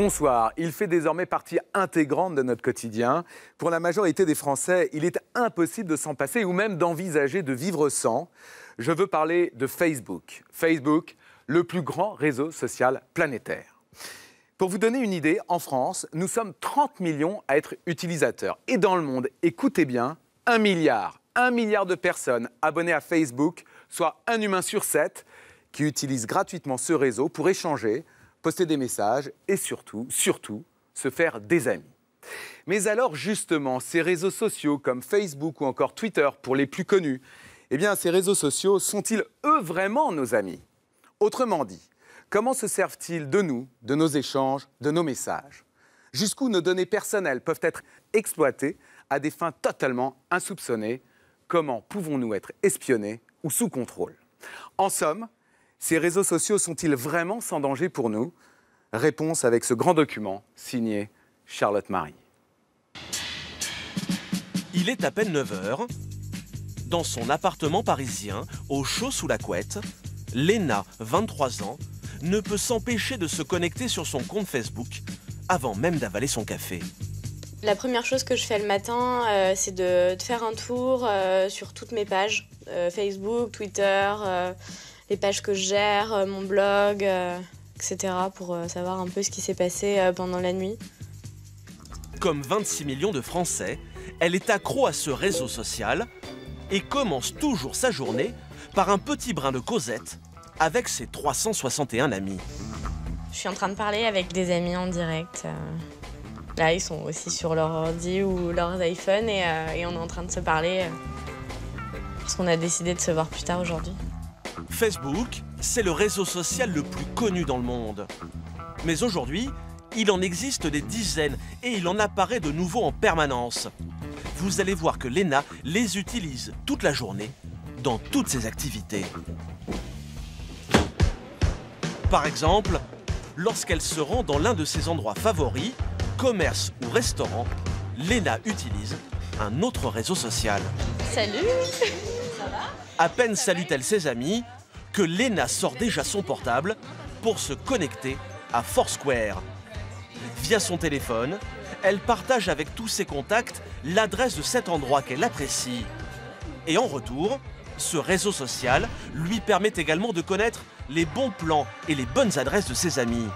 Bonsoir. Il fait désormais partie intégrante de notre quotidien. Pour la majorité des Français, il est impossible de s'en passer ou même d'envisager de vivre sans. Je veux parler de Facebook. Facebook, le plus grand réseau social planétaire. Pour vous donner une idée, en France, nous sommes 30 millions à être utilisateurs. Et dans le monde, écoutez bien, 1 milliard de personnes abonnées à Facebook, soit un humain sur 7, qui utilise gratuitement ce réseau pour échanger, poster des messages et surtout, se faire des amis. Mais alors justement, ces réseaux sociaux comme Facebook ou encore Twitter pour les plus connus, eh bien ces réseaux sociaux sont-ils eux vraiment nos amis? Autrement dit, comment se servent-ils de nous, de nos échanges, de nos messages? Jusqu'où nos données personnelles peuvent être exploitées à des fins totalement insoupçonnées? Comment pouvons-nous être espionnés ou sous contrôle? En somme, ces réseaux sociaux sont-ils vraiment sans danger pour nous? Réponse avec ce grand document signé Charlotte Marie. Il est à peine 9 h. Dans son appartement parisien, au chaud sous la couette, Léna, 23 ans, ne peut s'empêcher de se connecter sur son compte Facebook avant même d'avaler son café. La première chose que je fais le matin, c'est de faire un tour sur toutes mes pages, Facebook, Twitter, les pages que je gère, mon blog, etc. pour savoir un peu ce qui s'est passé pendant la nuit. Comme 26 millions de Français, elle est accro à ce réseau social et commence toujours sa journée par un petit brin de causette avec ses 361 amis. Je suis en train de parler avec des amis en direct. Là, ils sont aussi sur leur ordi ou leurs iPhones et on est en train de se parler parce qu'on a décidé de se voir plus tard aujourd'hui. Facebook, c'est le réseau social le plus connu dans le monde. Mais aujourd'hui, il en existe des dizaines et il en apparaît de nouveaux en permanence. Vous allez voir que Léna les utilise toute la journée dans toutes ses activités. Par exemple, lorsqu'elle se rend dans l'un de ses endroits favoris, commerce ou restaurant, Léna utilise un autre réseau social. Salut! Ça va? À peine salue-t-elle ses amis que Léna sort déjà son portable pour se connecter à Foursquare. Via son téléphone, elle partage avec tous ses contacts l'adresse de cet endroit qu'elle apprécie. Et en retour, ce réseau social lui permet également de connaître les bons plans et les bonnes adresses de ses amis.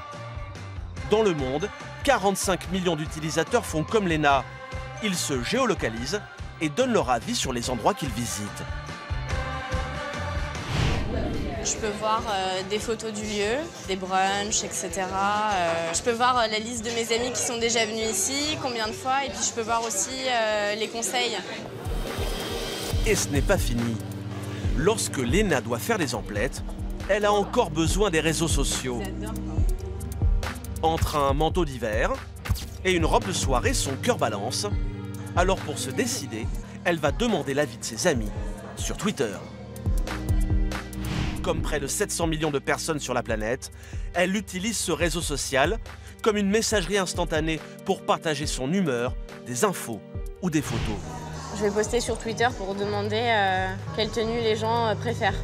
Dans le monde, 45 millions d'utilisateurs font comme Léna. Ils se géolocalisent et donnent leur avis sur les endroits qu'ils visitent. Je peux voir des photos du lieu, des brunchs, etc. Je peux voir la liste de mes amis qui sont déjà venus ici, combien de fois, et puis je peux voir aussi les conseils. Et ce n'est pas fini. Lorsque Léna doit faire des emplettes, elle a encore besoin des réseaux sociaux. Entre un manteau d'hiver et une robe de soirée, son cœur balance. Alors pour se décider, elle va demander l'avis de ses amis sur Twitter. Comme près de 700 millions de personnes sur la planète, elle utilise ce réseau social comme une messagerie instantanée pour partager son humeur, des infos ou des photos. Je vais poster sur Twitter pour demander quelle tenue les gens préfèrent.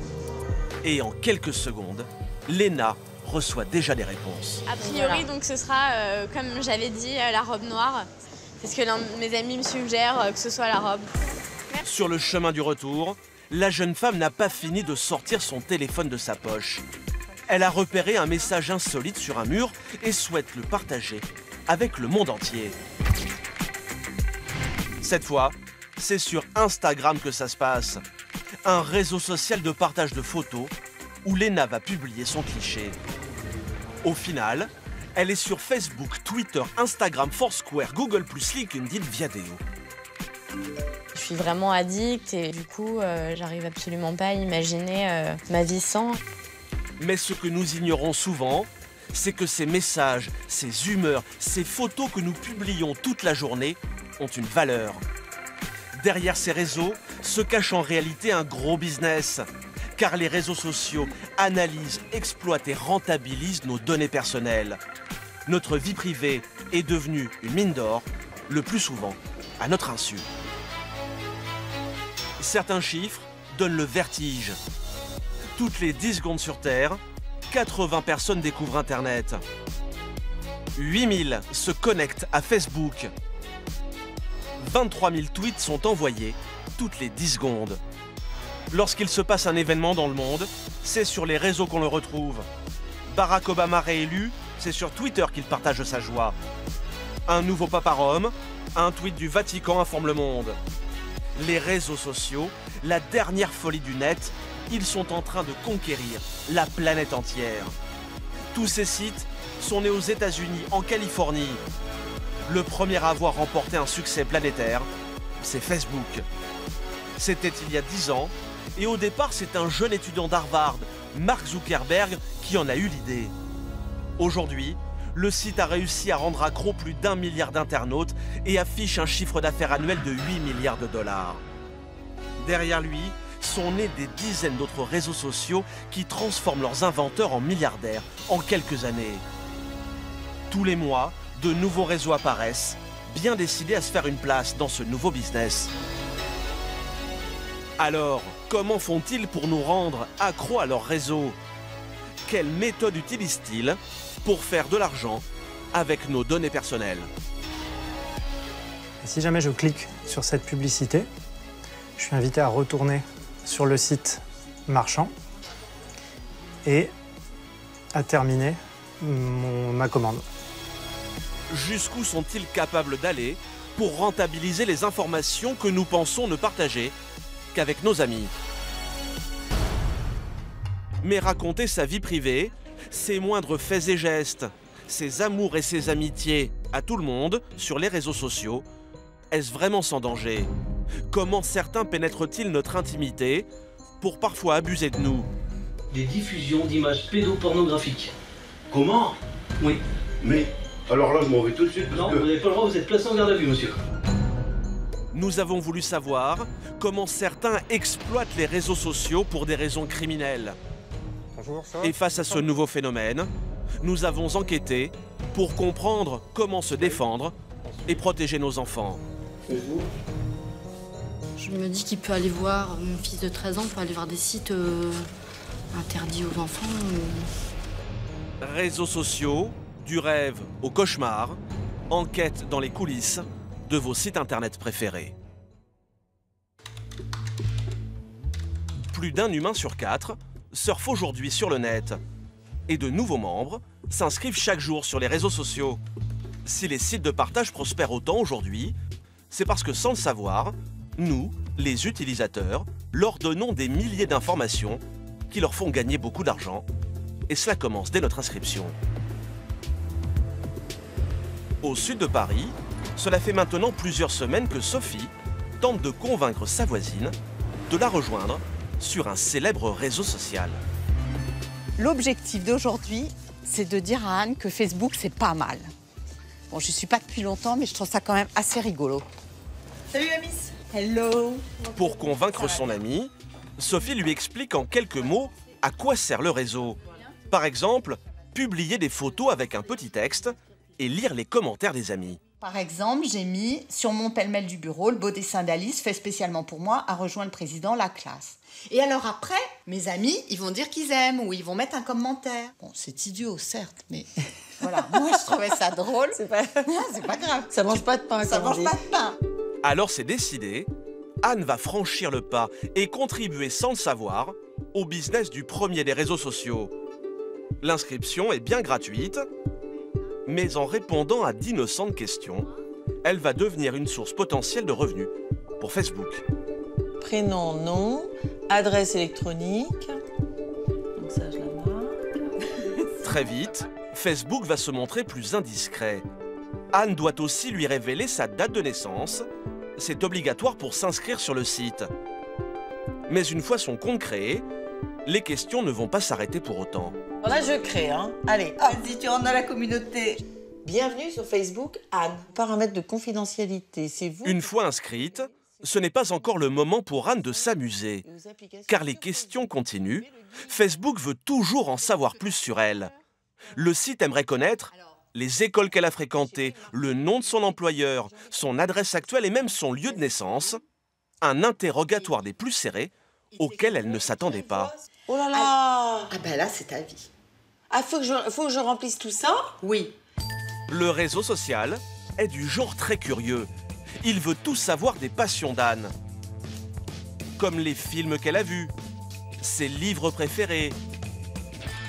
Et en quelques secondes, Léna reçoit déjà des réponses. A priori, donc ce sera, comme j'avais dit, la robe noire. C'est ce que l'un de mes amis me suggère, que ce soit la robe. Merci. Sur le chemin du retour, la jeune femme n'a pas fini de sortir son téléphone de sa poche. Elle a repéré un message insolite sur un mur et souhaite le partager avec le monde entier. Cette fois, c'est sur Instagram que ça se passe. Un réseau social de partage de photos où Léna va publier son cliché. Au final, elle est sur Facebook, Twitter, Instagram, Foursquare, Google+, LinkedIn, Viadeo. Je suis vraiment addict et du coup, j'arrive absolument pas à imaginer ma vie sans. Mais ce que nous ignorons souvent, c'est que ces messages, ces humeurs, ces photos que nous publions toute la journée ont une valeur. Derrière ces réseaux se cache en réalité un gros business. Car les réseaux sociaux analysent, exploitent et rentabilisent nos données personnelles. Notre vie privée est devenue une mine d'or, le plus souvent à notre insu. Certains chiffres donnent le vertige. Toutes les 10 secondes sur Terre, 80 personnes découvrent Internet. 8000 se connectent à Facebook. 23 000 tweets sont envoyés toutes les 10 secondes. Lorsqu'il se passe un événement dans le monde, c'est sur les réseaux qu'on le retrouve. Barack Obama réélu, c'est sur Twitter qu'il partage sa joie. Un nouveau papa Rome, un tweet du Vatican informe le monde. Les réseaux sociaux, la dernière folie du net, ils sont en train de conquérir la planète entière. Tous ces sites sont nés aux États-Unis, en Californie. Le premier à avoir remporté un succès planétaire, c'est Facebook. C'était il y a 10 ans, et au départ, c'est un jeune étudiant d'Harvard, Mark Zuckerberg, qui en a eu l'idée. Aujourd'hui, le site a réussi à rendre accro plus d'1 milliard d'internautes et affiche un chiffre d'affaires annuel de 8 milliards de dollars. Derrière lui, sont nés des dizaines d'autres réseaux sociaux qui transforment leurs inventeurs en milliardaires en quelques années. Tous les mois, de nouveaux réseaux apparaissent, bien décidés à se faire une place dans ce nouveau business. Alors, comment font-ils pour nous rendre accros à leur réseau? Quelle méthode utilisent-ils pour faire de l'argent avec nos données personnelles? Et si jamais je clique sur cette publicité, je suis invité à retourner sur le site marchand et à terminer ma commande. Jusqu'où sont-ils capables d'aller pour rentabiliser les informations que nous pensons ne partager qu'avec nos amis? Mais raconter sa vie privée, ses moindres faits et gestes, ses amours et ses amitiés à tout le monde sur les réseaux sociaux, est-ce vraiment sans danger? Comment certains pénètrent-ils notre intimité pour parfois abuser de nous? Des diffusions d'images pédopornographiques. Comment? Oui. Mais, alors là, je m'en vais tout de suite. Non, vous n'avez pas le droit, vous êtes placé en garde à vue, monsieur. Nous avons voulu savoir comment certains exploitent les réseaux sociaux pour des raisons criminelles. Bonjour, ça va? Et face à ce nouveau phénomène, nous avons enquêté pour comprendre comment se défendre et protéger nos enfants. Je me dis qu'il peut aller voir, mon fils de 13 ans peut aller voir des sites interdits aux enfants. Réseaux sociaux, du rêve au cauchemar, enquête dans les coulisses de vos sites internet préférés. Plus d'un humain sur 4 surfe aujourd'hui sur le net. Et de nouveaux membres s'inscrivent chaque jour sur les réseaux sociaux. Si les sites de partage prospèrent autant aujourd'hui, c'est parce que sans le savoir, nous, les utilisateurs, leur donnons des milliers d'informations qui leur font gagner beaucoup d'argent. Et cela commence dès notre inscription. Au sud de Paris, cela fait maintenant plusieurs semaines que Sophie tente de convaincre sa voisine de la rejoindre sur un célèbre réseau social. L'objectif d'aujourd'hui, c'est de dire à Anne que Facebook, c'est pas mal. Bon, je suis pas depuis longtemps, mais je trouve ça quand même assez rigolo. Salut la miss. Hello. Pour convaincre son amie, Sophie lui explique en quelques mots à quoi sert le réseau. Par exemple, publier des photos avec un petit texte et lire les commentaires des amis. Par exemple, j'ai mis sur mon pêle-mêle du bureau le beau dessin d'Alice fait spécialement pour moi a rejoint le président la classe. Et alors après, mes amis, ils vont dire qu'ils aiment ou ils vont mettre un commentaire. Bon, c'est idiot, certes, mais voilà, moi je trouvais ça drôle. C'est pas grave. Ça mange pas de pain, Ça comme on mange dit. pas de pain. Alors c'est décidé, Anne va franchir le pas et contribuer sans le savoir au business du premier des réseaux sociaux. L'inscription est bien gratuite, mais en répondant à d'innocentes questions, elle va devenir une source potentielle de revenus pour Facebook. Prénom, nom, adresse électronique. Donc ça, je la marque. Très vite, Facebook va se montrer plus indiscret. Anne doit aussi lui révéler sa date de naissance. C'est obligatoire pour s'inscrire sur le site. Mais une fois son compte créé, les questions ne vont pas s'arrêter pour autant. Alors là, je crée, hein. Allez, hop. Vas-y, tu rentres dans la communauté. Bienvenue sur Facebook, Anne. Paramètres de confidentialité, c'est vous. Une fois inscrite, ce n'est pas encore le moment pour Anne de s'amuser. Car les questions continuent. Facebook veut toujours en savoir plus sur elle. Le site aimerait connaître les écoles qu'elle a fréquentées, le nom de son employeur, son adresse actuelle et même son lieu de naissance. Un interrogatoire des plus serrés auquel elle ne s'attendait pas. Oh là là. Ah ben là, c'est ta vie. Ah, faut que je remplisse tout ça? Oui. Le réseau social est du genre très curieux. Il veut tout savoir des passions d'Anne. Comme les films qu'elle a vus, ses livres préférés,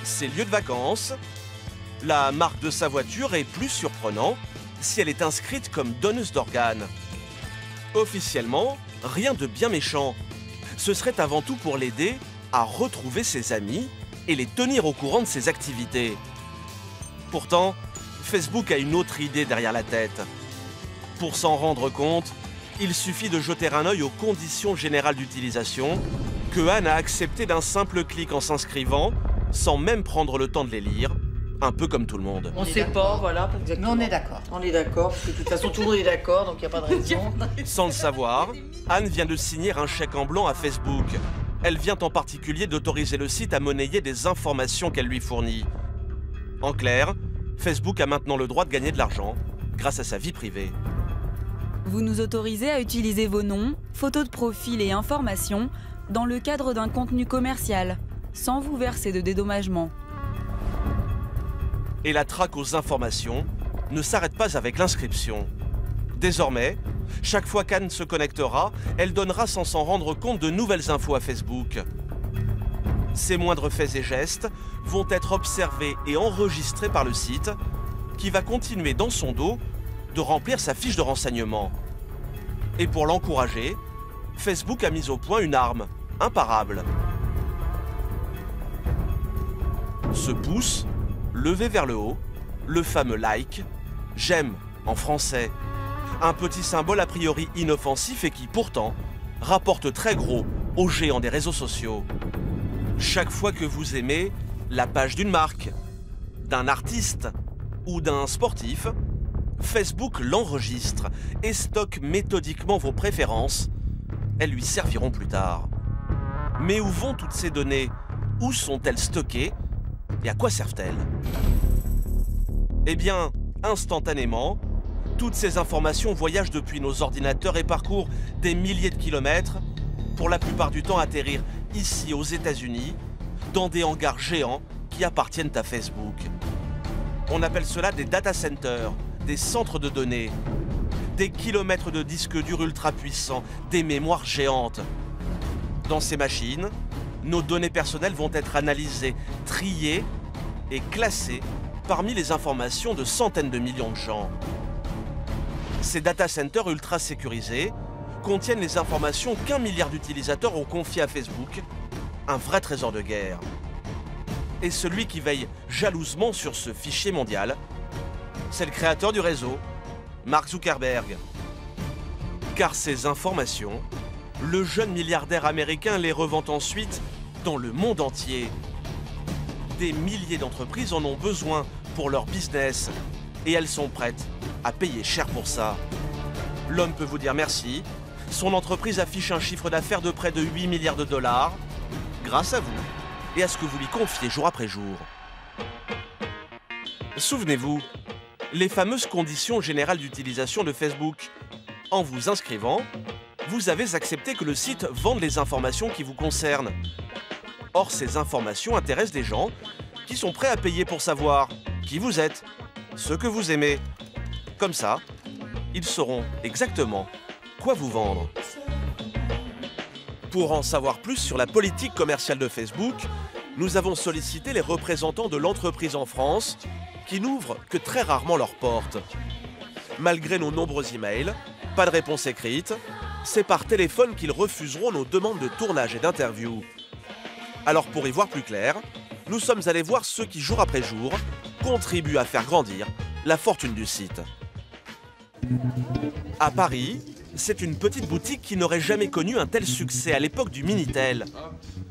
ses lieux de vacances, la marque de sa voiture et, plus surprenant, si elle est inscrite comme donneuse d'organes. Officiellement, rien de bien méchant. Ce serait avant tout pour l'aider à retrouver ses amis et les tenir au courant de ses activités. Pourtant, Facebook a une autre idée derrière la tête. Pour s'en rendre compte, il suffit de jeter un œil aux conditions générales d'utilisation que Anne a accepté d'un simple clic en s'inscrivant, sans même prendre le temps de les lire, un peu comme tout le monde. On ne sait pas, voilà. Mais on est d'accord. On est d'accord, parce que de toute façon tout le monde est d'accord, donc il n'y a pas de raison. Sans le savoir, Anne vient de signer un chèque en blanc à Facebook. Elle vient en particulier d'autoriser le site à monnayer des informations qu'elle lui fournit. En clair, Facebook a maintenant le droit de gagner de l'argent grâce à sa vie privée. Vous nous autorisez à utiliser vos noms, photos de profil et informations dans le cadre d'un contenu commercial, sans vous verser de dédommagement. Et la traque aux informations ne s'arrête pas avec l'inscription. Désormais, chaque fois qu'Anne se connectera, elle donnera sans s'en rendre compte de nouvelles infos à Facebook. Ses moindres faits et gestes vont être observés et enregistrés par le site, qui va continuer dans son dos de remplir sa fiche de renseignement. Et pour l'encourager, Facebook a mis au point une arme imparable. Ce pouce, levé vers le haut, le fameux like, j'aime en français. Un petit symbole a priori inoffensif et qui pourtant rapporte très gros aux géants des réseaux sociaux. Chaque fois que vous aimez la page d'une marque, d'un artiste ou d'un sportif, Facebook l'enregistre et stocke méthodiquement vos préférences. Elles lui serviront plus tard. Mais où vont toutes ces données? Où sont-elles stockées? Et à quoi servent-elles? Eh bien, instantanément, toutes ces informations voyagent depuis nos ordinateurs et parcourent des milliers de kilomètres, pour la plupart du temps atterrir ici aux États-Unis, dans des hangars géants qui appartiennent à Facebook. On appelle cela des data centers, des centres de données, des kilomètres de disques durs ultra puissants, des mémoires géantes. Dans ces machines, nos données personnelles vont être analysées, triées et classées parmi les informations de centaines de millions de gens. Ces data centers ultra sécurisés contiennent les informations qu'1 milliard d'utilisateurs ont confiées à Facebook, un vrai trésor de guerre. Et celui qui veille jalousement sur ce fichier mondial, c'est le créateur du réseau, Mark Zuckerberg. Car ces informations, le jeune milliardaire américain les revend ensuite dans le monde entier. Des milliers d'entreprises en ont besoin pour leur business et elles sont prêtes à payer cher pour ça. L'homme peut vous dire merci. Son entreprise affiche un chiffre d'affaires de près de 8 milliards de dollars grâce à vous et à ce que vous lui confiez jour après jour. Souvenez-vous, les fameuses conditions générales d'utilisation de Facebook. En vous inscrivant, vous avez accepté que le site vende les informations qui vous concernent. Or, ces informations intéressent des gens qui sont prêts à payer pour savoir qui vous êtes, ce que vous aimez. Comme ça, ils sauront exactement quoi vous vendre. Pour en savoir plus sur la politique commerciale de Facebook, nous avons sollicité les représentants de l'entreprise en France qui n'ouvrent que très rarement leurs portes. Malgré nos nombreux emails, pas de réponse écrite, c'est par téléphone qu'ils refuseront nos demandes de tournage et d'interview. Alors pour y voir plus clair, nous sommes allés voir ceux qui, jour après jour, contribuent à faire grandir la fortune du site. À Paris, c'est une petite boutique qui n'aurait jamais connu un tel succès à l'époque du Minitel.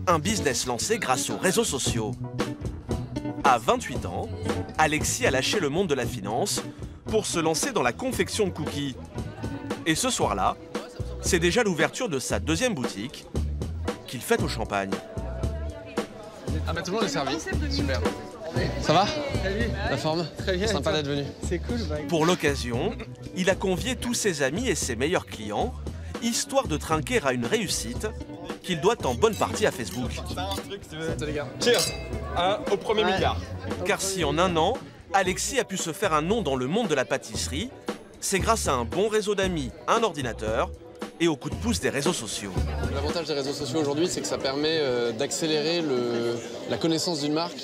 Un business lancé grâce aux réseaux sociaux. À 28 ans, Alexis a lâché le monde de la finance pour se lancer dans la confection de cookies. Et ce soir-là, c'est déjà l'ouverture de sa deuxième boutique qu'il fête au champagne. Ah bah tout le monde est servi, super. Ça va? La forme? Très bien. Sympa d'être venu. C'est cool. Pour l'occasion, il a convié tous ses amis et ses meilleurs clients, histoire de trinquer à une réussite qu'il doit en bonne partie à Facebook. Cheers au premier milliard. Car si en un an, Alexis a pu se faire un nom dans le monde de la pâtisserie. C'est grâce à un bon réseau d'amis, un ordinateur et au coup de pouce des réseaux sociaux. L'avantage des réseaux sociaux aujourd'hui, c'est que ça permet d'accélérer la connaissance d'une marque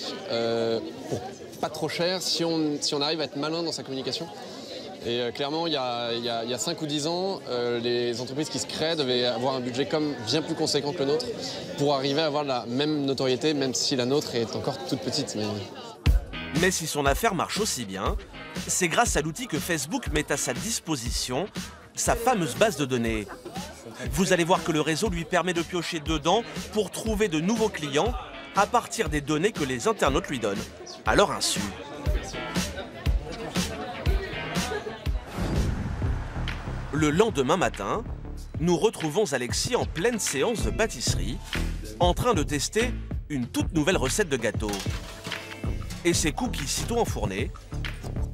pour pas trop cher si on arrive à être malin dans sa communication. Et clairement, il y a 5 ou 10 ans, les entreprises qui se créent devaient avoir un budget bien plus conséquent que le nôtre pour arriver à avoir la même notoriété, même si la nôtre est encore toute petite. Mais si son affaire marche aussi bien, c'est grâce à l'outil que Facebook met à sa disposition, sa fameuse base de données. Vous allez voir que le réseau lui permet de piocher dedans pour trouver de nouveaux clients à partir des données que les internautes lui donnent, à leur insu. Le lendemain matin, nous retrouvons Alexis en pleine séance de pâtisserie, en train de tester une toute nouvelle recette de gâteau. Et ses cookies sitôt enfournés,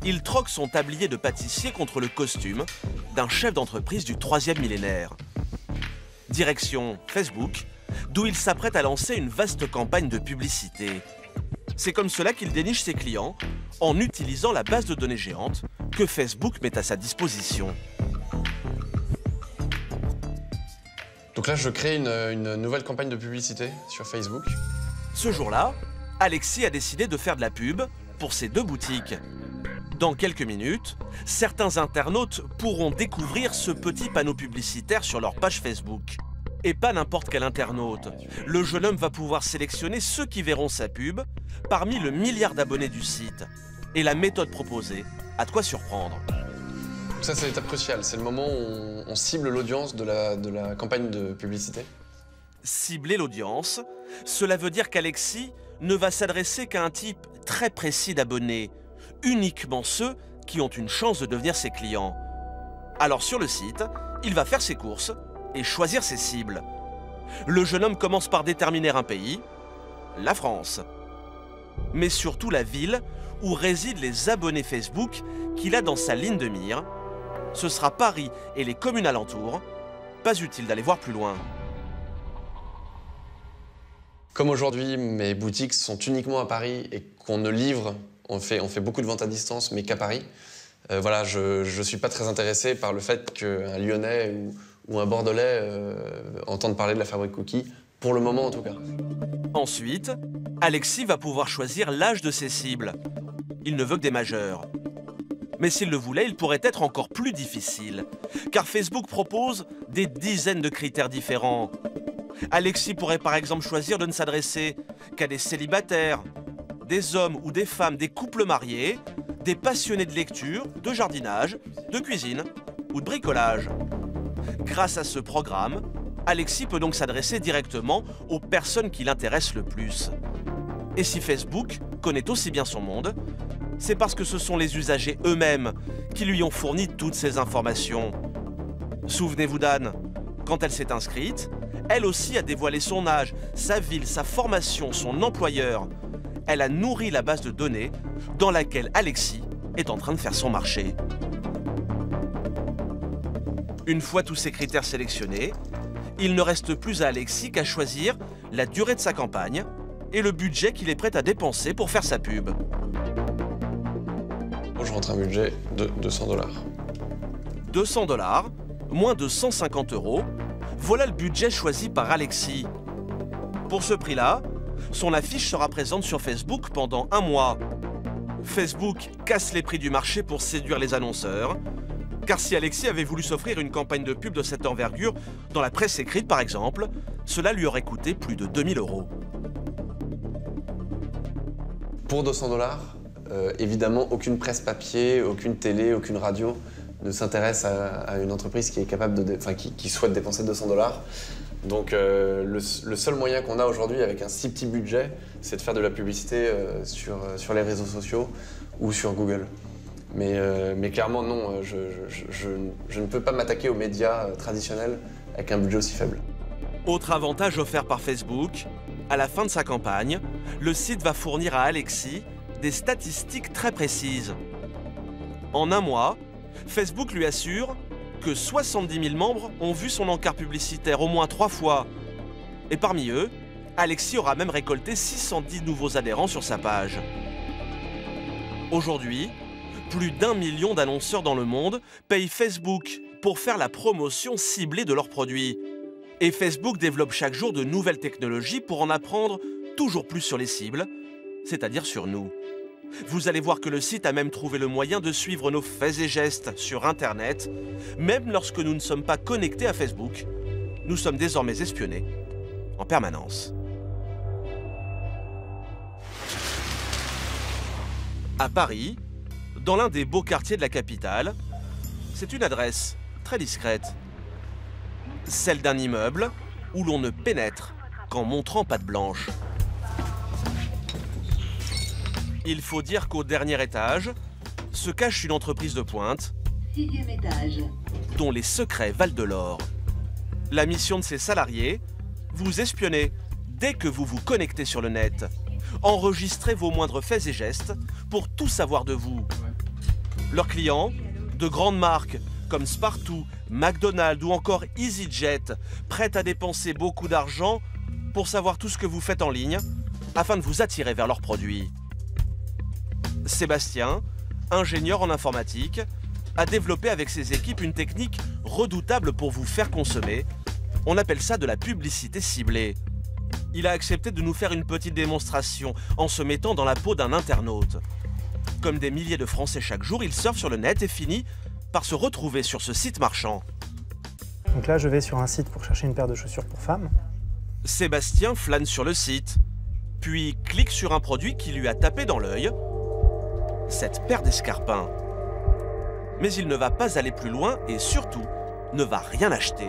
il troque son tablier de pâtissier contre le costume d'un chef d'entreprise du 3e millénaire. Direction Facebook, d'où il s'apprête à lancer une vaste campagne de publicité. C'est comme cela qu'il déniche ses clients, en utilisant la base de données géante que Facebook met à sa disposition. Donc là, je crée une nouvelle campagne de publicité sur Facebook. Ce jour-là, Alexis a décidé de faire de la pub pour ses 2 boutiques. Dans quelques minutes, certains internautes pourront découvrir ce petit panneau publicitaire sur leur page Facebook. Et pas n'importe quel internaute. Le jeune homme va pouvoir sélectionner ceux qui verront sa pub parmi le milliard d'abonnés du site. Et la méthode proposée a de quoi surprendre. Ça, c'est l'étape cruciale. C'est le moment où on cible l'audience de la campagne de publicité. Cibler l'audience, cela veut dire qu'Alexis ne va s'adresser qu'à un type très précis d'abonnés, uniquement ceux qui ont une chance de devenir ses clients. Alors sur le site, il va faire ses courses et choisir ses cibles. Le jeune homme commence par déterminer un pays, la France, mais surtout la ville où résident les abonnés Facebook qu'il a dans sa ligne de mire. Ce sera Paris et les communes alentours. Pas utile d'aller voir plus loin. Comme aujourd'hui, mes boutiques sont uniquement à Paris et qu'on ne livre, on fait beaucoup de ventes à distance, mais qu'à Paris. Voilà, je ne suis pas très intéressé par le fait qu'un Lyonnais ou un Bordelais entende parler de la fabrique Cookie, pour le moment en tout cas. Ensuite, Alexis va pouvoir choisir l'âge de ses cibles. Il ne veut que des majeurs. Mais s'il le voulait, il pourrait être encore plus difficile, car Facebook propose des dizaines de critères différents. Alexis pourrait par exemple choisir de ne s'adresser qu'à des célibataires, des hommes ou des femmes, des couples mariés, des passionnés de lecture, de jardinage, de cuisine ou de bricolage. Grâce à ce programme, Alexis peut donc s'adresser directement aux personnes qui l'intéressent le plus. Et si Facebook connaît aussi bien son monde, c'est parce que ce sont les usagers eux-mêmes qui lui ont fourni toutes ces informations. Souvenez-vous d'Anne, quand elle s'est inscrite, elle aussi a dévoilé son âge, sa ville, sa formation, son employeur. Elle a nourri la base de données dans laquelle Alexis est en train de faire son marché. Une fois tous ces critères sélectionnés, il ne reste plus à Alexis qu'à choisir la durée de sa campagne et le budget qu'il est prêt à dépenser pour faire sa pub. Je rentre un budget de 200 $. 200 $, moins de 150 €, voilà le budget choisi par Alexis. Pour ce prix-là, son affiche sera présente sur Facebook pendant 1 mois. Facebook casse les prix du marché pour séduire les annonceurs. Car si Alexis avait voulu s'offrir une campagne de pub de cette envergure, dans la presse écrite par exemple, cela lui aurait coûté plus de 2000 €. Pour 200 $, évidemment, aucune presse papier, aucune télé, aucune radio ne s'intéresse à une entreprise qui est capable qui souhaite dépenser 200 $. Donc le seul moyen qu'on a aujourd'hui avec un si petit budget, c'est de faire de la publicité sur les réseaux sociaux ou sur Google. Mais clairement, non, je ne peux pas m'attaquer aux médias traditionnels avec un budget aussi faible. Autre avantage offert par Facebook, à la fin de sa campagne, le site va fournir à Alexis des statistiques très précises. En 1 mois, Facebook lui assure que 70 000 membres ont vu son encart publicitaire au moins 3 fois. Et parmi eux, Alexis aura même récolté 610 nouveaux adhérents sur sa page. Aujourd'hui, plus d'1 million d'annonceurs dans le monde payent Facebook pour faire la promotion ciblée de leurs produits. Et Facebook développe chaque jour de nouvelles technologies pour en apprendre toujours plus sur les cibles, c'est-à-dire sur nous. Vous allez voir que le site a même trouvé le moyen de suivre nos faits et gestes sur Internet, même lorsque nous ne sommes pas connectés à Facebook. Nous sommes désormais espionnés en permanence. À Paris, dans l'un des beaux quartiers de la capitale, c'est une adresse très discrète. Celle d'un immeuble où l'on ne pénètre qu'en montrant patte blanche. Il faut dire qu'au dernier étage se cache une entreprise de pointe, 6e étage, dont les secrets valent de l'or. La mission de ses salariés, vous espionner dès que vous vous connectez sur le net. Enregistrez vos moindres faits et gestes pour tout savoir de vous. Leurs clients, de grandes marques comme Spartoo, McDonald's ou encore EasyJet, prêtent à dépenser beaucoup d'argent pour savoir tout ce que vous faites en ligne afin de vous attirer vers leurs produits. Sébastien, ingénieur en informatique, a développé avec ses équipes une technique redoutable pour vous faire consommer. On appelle ça de la publicité ciblée. Il a accepté de nous faire une petite démonstration en se mettant dans la peau d'un internaute. Comme des milliers de Français chaque jour, il surfe sur le net et finit par se retrouver sur ce site marchand. Donc là, je vais sur un site pour chercher une paire de chaussures pour femmes. Sébastien flâne sur le site, puis clique sur un produit qui lui a tapé dans l'œil, cette paire d'escarpins. Mais il ne va pas aller plus loin et surtout ne va rien acheter.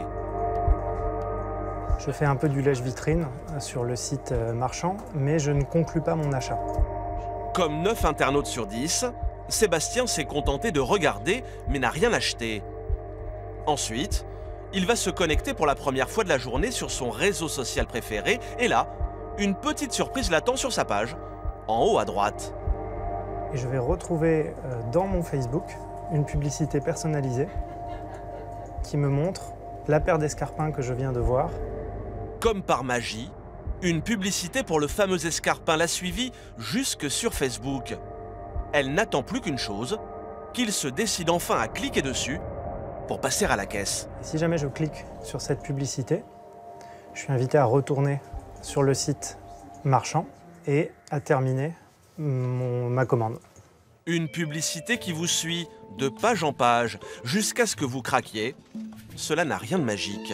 Je fais un peu du lèche-vitrine sur le site marchand, mais je ne conclus pas mon achat. Comme 9 internautes sur 10, Sébastien s'est contenté de regarder mais n'a rien acheté. Ensuite, il va se connecter pour la première fois de la journée sur son réseau social préféré et là, une petite surprise l'attend sur sa page, en haut à droite. Et je vais retrouver dans mon Facebook une publicité personnalisée qui me montre la paire d'escarpins que je viens de voir. Comme par magie, une publicité pour le fameux escarpin l'a suivi jusque sur Facebook. Elle n'attend plus qu'une chose, qu'il se décide enfin à cliquer dessus pour passer à la caisse. Et si jamais je clique sur cette publicité, je suis invité à retourner sur le site marchand et à terminer ma commande. Une publicité qui vous suit de page en page jusqu'à ce que vous craquiez. Cela n'a rien de magique.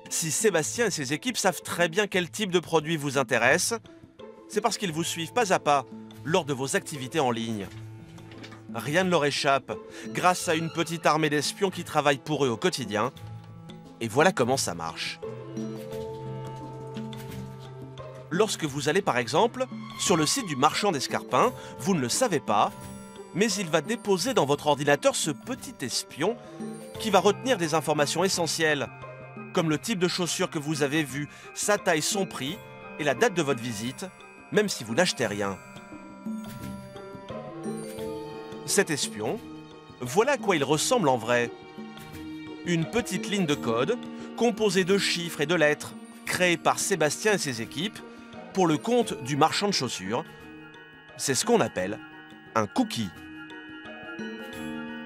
Si Sébastien et ses équipes savent très bien quel type de produit vous intéresse, c'est parce qu'ils vous suivent pas à pas lors de vos activités en ligne. Rien ne leur échappe, grâce à une petite armée d'espions qui travaillent pour eux au quotidien. Et voilà comment ça marche. Lorsque vous allez par exemple sur le site du marchand d'escarpins, vous ne le savez pas, mais il va déposer dans votre ordinateur ce petit espion qui va retenir des informations essentielles, comme le type de chaussures que vous avez vu, sa taille, son prix et la date de votre visite, même si vous n'achetez rien. Cet espion, voilà à quoi il ressemble en vrai. Une petite ligne de code composée de chiffres et de lettres, créée par Sébastien et ses équipes pour le compte du marchand de chaussures. C'est ce qu'on appelle un cookie.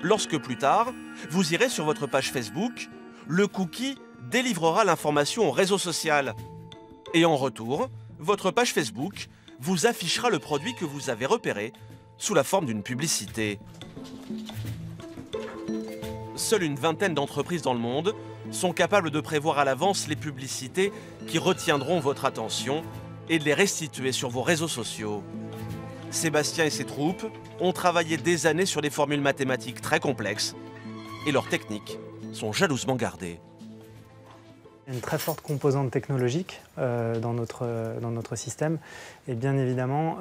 Lorsque plus tard, vous irez sur votre page Facebook, le cookie délivrera l'information au réseau social. Et en retour, votre page Facebook vous affichera le produit que vous avez repéré sous la forme d'une publicité. Seule une vingtaine d'entreprises dans le monde sont capables de prévoir à l'avance les publicités qui retiendront votre attention et de les restituer sur vos réseaux sociaux. Sébastien et ses troupes ont travaillé des années sur des formules mathématiques très complexes et leurs techniques sont jalousement gardées. Il y a une très forte composante technologique dans notre système et bien évidemment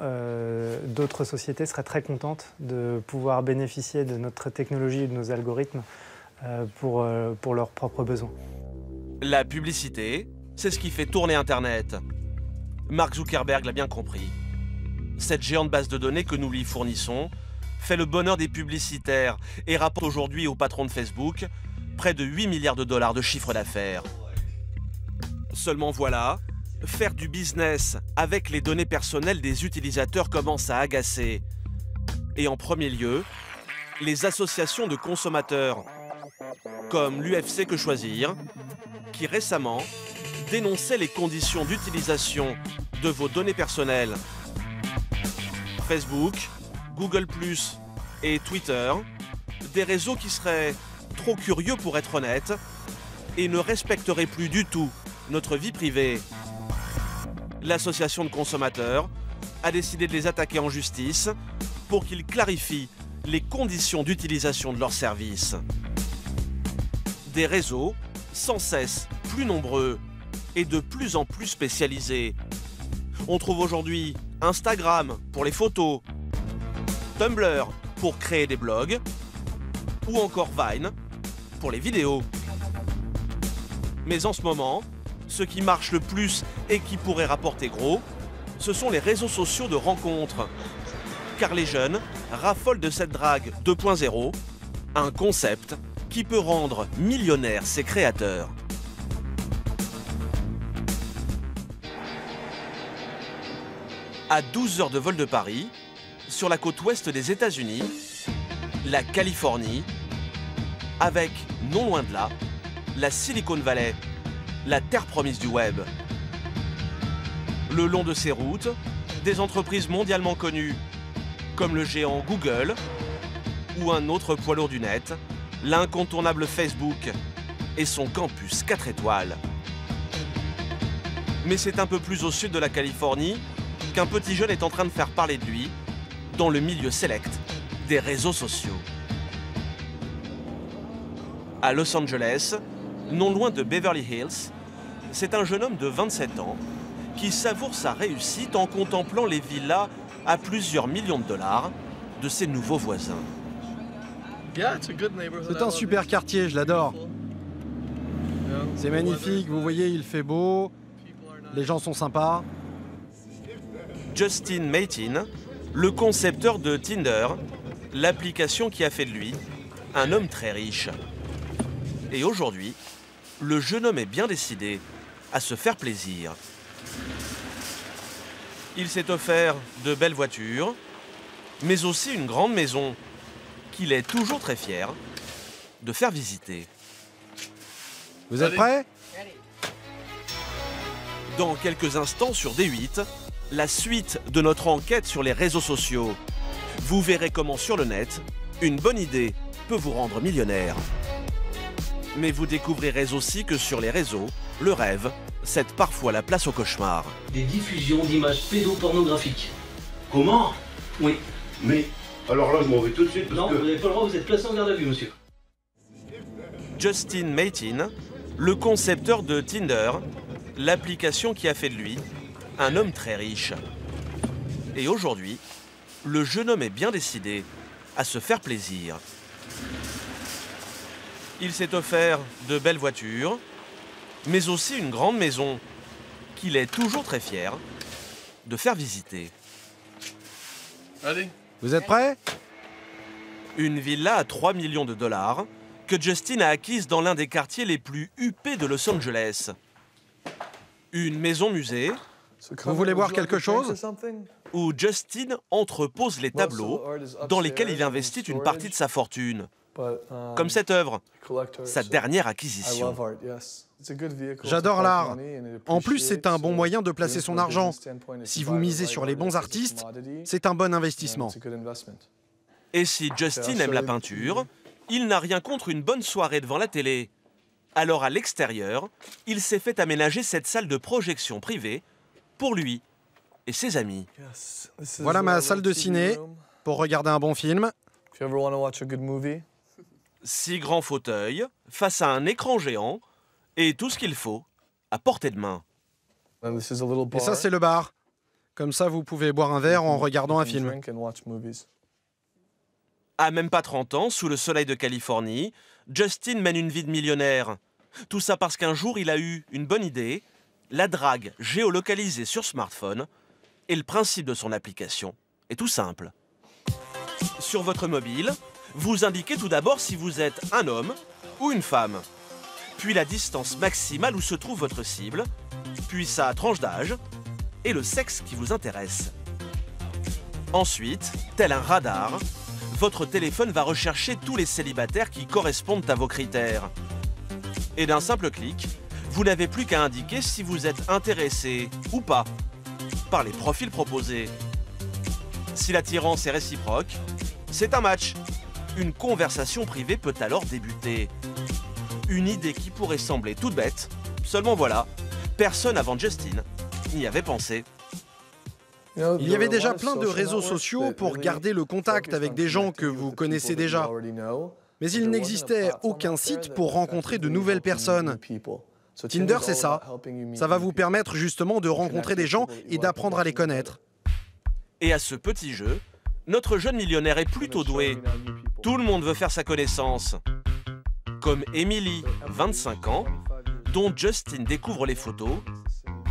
d'autres sociétés seraient très contentes de pouvoir bénéficier de notre technologie et de nos algorithmes pour leurs propres besoins. La publicité, c'est ce qui fait tourner Internet. Mark Zuckerberg l'a bien compris. Cette géante base de données que nous lui fournissons fait le bonheur des publicitaires et rapporte aujourd'hui au patron de Facebook près de 8 milliards de dollars de chiffre d'affaires. Seulement voilà, faire du business avec les données personnelles des utilisateurs commence à agacer. Et en premier lieu, les associations de consommateurs, comme l'UFC Que Choisir, qui récemment dénonçait les conditions d'utilisation de vos données personnelles. Facebook, Google+, et Twitter, des réseaux qui seraient trop curieux pour être honnêtes et ne respecteraient plus du tout notre vie privée. L'association de consommateurs a décidé de les attaquer en justice pour qu'ils clarifient les conditions d'utilisation de leurs services. Des réseaux sans cesse plus nombreux et de plus en plus spécialisés. On trouve aujourd'hui Instagram pour les photos, Tumblr pour créer des blogs, ou encore Vine pour les vidéos. Mais en ce moment, ce qui marche le plus et qui pourrait rapporter gros, ce sont les réseaux sociaux de rencontres. Car les jeunes raffolent de cette drague 2.0, un concept qui peut rendre millionnaires ses créateurs. À 12 heures de vol de Paris, sur la côte ouest des États-Unis, la Californie, avec, non loin de là, la Silicon Valley, la terre promise du web. Le long de ces routes, des entreprises mondialement connues, comme le géant Google, ou un autre poids lourd du net, l'incontournable Facebook et son campus 4 étoiles. Mais c'est un peu plus au sud de la Californie qu'un petit jeune est en train de faire parler de lui dans le milieu select des réseaux sociaux. À Los Angeles, non loin de Beverly Hills, c'est un jeune homme de 27 ans qui savoure sa réussite en contemplant les villas à plusieurs millions de dollars de ses nouveaux voisins. C'est un super quartier, je l'adore. C'est magnifique, vous voyez, il fait beau, les gens sont sympas. Justin Matin, le concepteur de Tinder, l'application qui a fait de lui un homme très riche. Et aujourd'hui, le jeune homme est bien décidé à se faire plaisir. Il s'est offert de belles voitures, mais aussi une grande maison qu'il est toujours très fier de faire visiter. Vous êtes prêts ? Dans quelques instants sur D8, la suite de notre enquête sur les réseaux sociaux. Vous verrez comment sur le net, une bonne idée peut vous rendre millionnaire. Mais vous découvrirez aussi que sur les réseaux, le rêve cède parfois la place au cauchemar. Des diffusions d'images pédopornographiques. Comment? Oui. Mais, alors là, je m'en vais tout de suite parce Non, que... vous n'avez pas le droit, vous êtes placé en garde à vue, monsieur. Justin Matin, le concepteur de Tinder, l'application qui a fait de lui un homme très riche. Et aujourd'hui, le jeune homme est bien décidé à se faire plaisir. Il s'est offert de belles voitures, mais aussi une grande maison qu'il est toujours très fier de faire visiter. Allez. Vous êtes prêts ? Une villa à 3 millions de dollars que Justin a acquise dans l'un des quartiers les plus huppés de Los Angeles. Une maison musée. Vous voulez voir quelque chose ? Où Justin entrepose les tableaux dans lesquels il investit une partie de sa fortune. Comme cette œuvre, sa dernière acquisition. J'adore l'art. En plus, c'est un bon moyen de placer son argent. Si vous misez sur les bons artistes, c'est un bon investissement. Et si Justin aime la peinture, il n'a rien contre une bonne soirée devant la télé. Alors à l'extérieur, il s'est fait aménager cette salle de projection privée pour lui et ses amis. Voilà ma salle de ciné pour regarder un bon film. 6 grands fauteuils face à un écran géant et tout ce qu'il faut à portée de main. Et ça, c'est le bar. Comme ça, vous pouvez boire un verre en regardant un film. À même pas 30 ans, sous le soleil de Californie, Justin mène une vie de millionnaire. Tout ça parce qu'un jour, il a eu une bonne idée, la drague géolocalisée sur smartphone, et le principe de son application est tout simple. Sur votre mobile, vous indiquez tout d'abord si vous êtes un homme ou une femme, puis la distance maximale où se trouve votre cible, puis sa tranche d'âge et le sexe qui vous intéresse. Ensuite, tel un radar, votre téléphone va rechercher tous les célibataires qui correspondent à vos critères. Et d'un simple clic, vous n'avez plus qu'à indiquer si vous êtes intéressé ou pas par les profils proposés. Si l'attirance est réciproque, c'est un match. Une conversation privée peut alors débuter. Une idée qui pourrait sembler toute bête, seulement voilà, personne avant Justin n'y avait pensé. Il y avait déjà plein de réseaux sociaux pour garder le contact avec des gens que vous connaissez déjà. Mais il n'existait aucun site pour rencontrer de nouvelles personnes. Tinder, c'est ça. Ça va vous permettre justement de rencontrer des gens et d'apprendre à les connaître. Et à ce petit jeu, notre jeune millionnaire est plutôt doué. Tout le monde veut faire sa connaissance. Comme Emily, 25 ans, dont Justin découvre les photos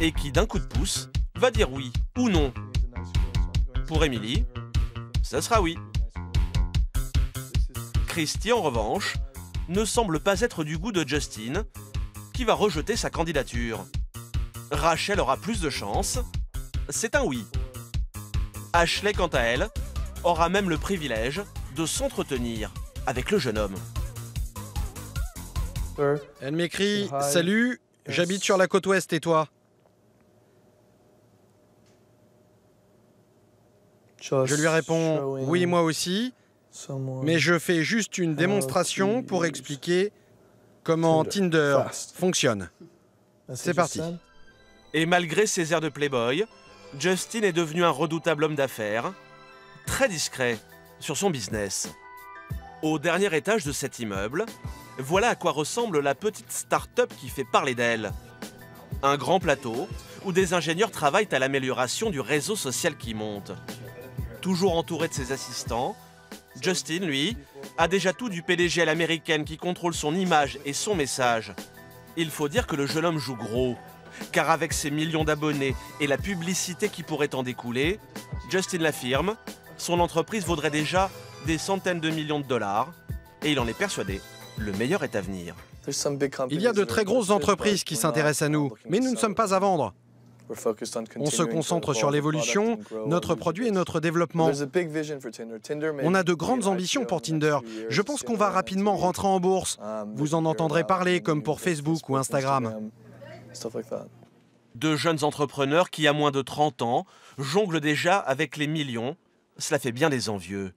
et qui, d'un coup de pouce, va dire oui ou non. Pour Emily, ça sera oui. Christy, en revanche, ne semble pas être du goût de Justin, qui va rejeter sa candidature. Rachel aura plus de chance, c'est un oui. Ashley, quant à elle, aura même le privilège de s'entretenir avec le jeune homme. Elle m'écrit « Salut, j'habite sur la côte ouest et toi ?» Je lui réponds « Oui, moi aussi, mais je fais juste une démonstration pour expliquer comment Tinder fonctionne. » C'est parti. Et malgré ses airs de playboy, Justin est devenu un redoutable homme d'affaires, très discret sur son business. Au dernier étage de cet immeuble, voilà à quoi ressemble la petite start-up qui fait parler d'elle. Un grand plateau où des ingénieurs travaillent à l'amélioration du réseau social qui monte. Toujours entouré de ses assistants, Justin, lui, a déjà tout du PDG à l'américaine qui contrôle son image et son message. Il faut dire que le jeune homme joue gros, car avec ses millions d'abonnés et la publicité qui pourrait en découler, Justin l'affirme, son entreprise vaudrait déjà des centaines de millions de dollars, et il en est persuadé, le meilleur est à venir. Il y a de très grosses entreprises qui s'intéressent à nous, mais nous ne sommes pas à vendre. On se concentre sur l'évolution, notre produit et notre développement. On a de grandes ambitions pour Tinder. Je pense qu'on va rapidement rentrer en bourse. Vous en entendrez parler comme pour Facebook ou Instagram. De jeunes entrepreneurs qui, à moins de 30 ans, jonglent déjà avec les millions. Cela fait bien des envieux.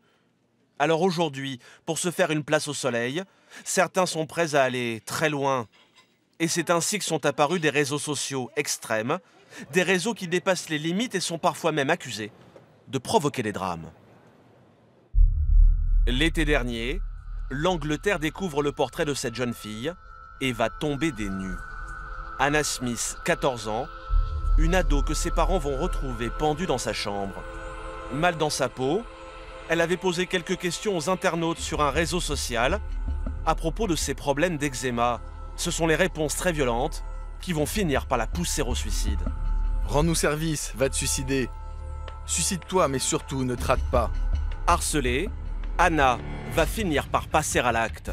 Alors aujourd'hui, pour se faire une place au soleil, certains sont prêts à aller très loin. Et c'est ainsi que sont apparus des réseaux sociaux extrêmes, des réseaux qui dépassent les limites et sont parfois même accusés de provoquer des drames. L'été dernier, l'Angleterre découvre le portrait de cette jeune fille et va tomber des nues. Anna Smith, 14 ans, une ado que ses parents vont retrouver pendue dans sa chambre. Mal dans sa peau, elle avait posé quelques questions aux internautes sur un réseau social à propos de ses problèmes d'eczéma. Ce sont les réponses très violentes qui vont finir par la pousser au suicide. Rends-nous service, va te suicider. Suicide-toi, mais surtout ne te rate pas. Harcelée, Anna va finir par passer à l'acte.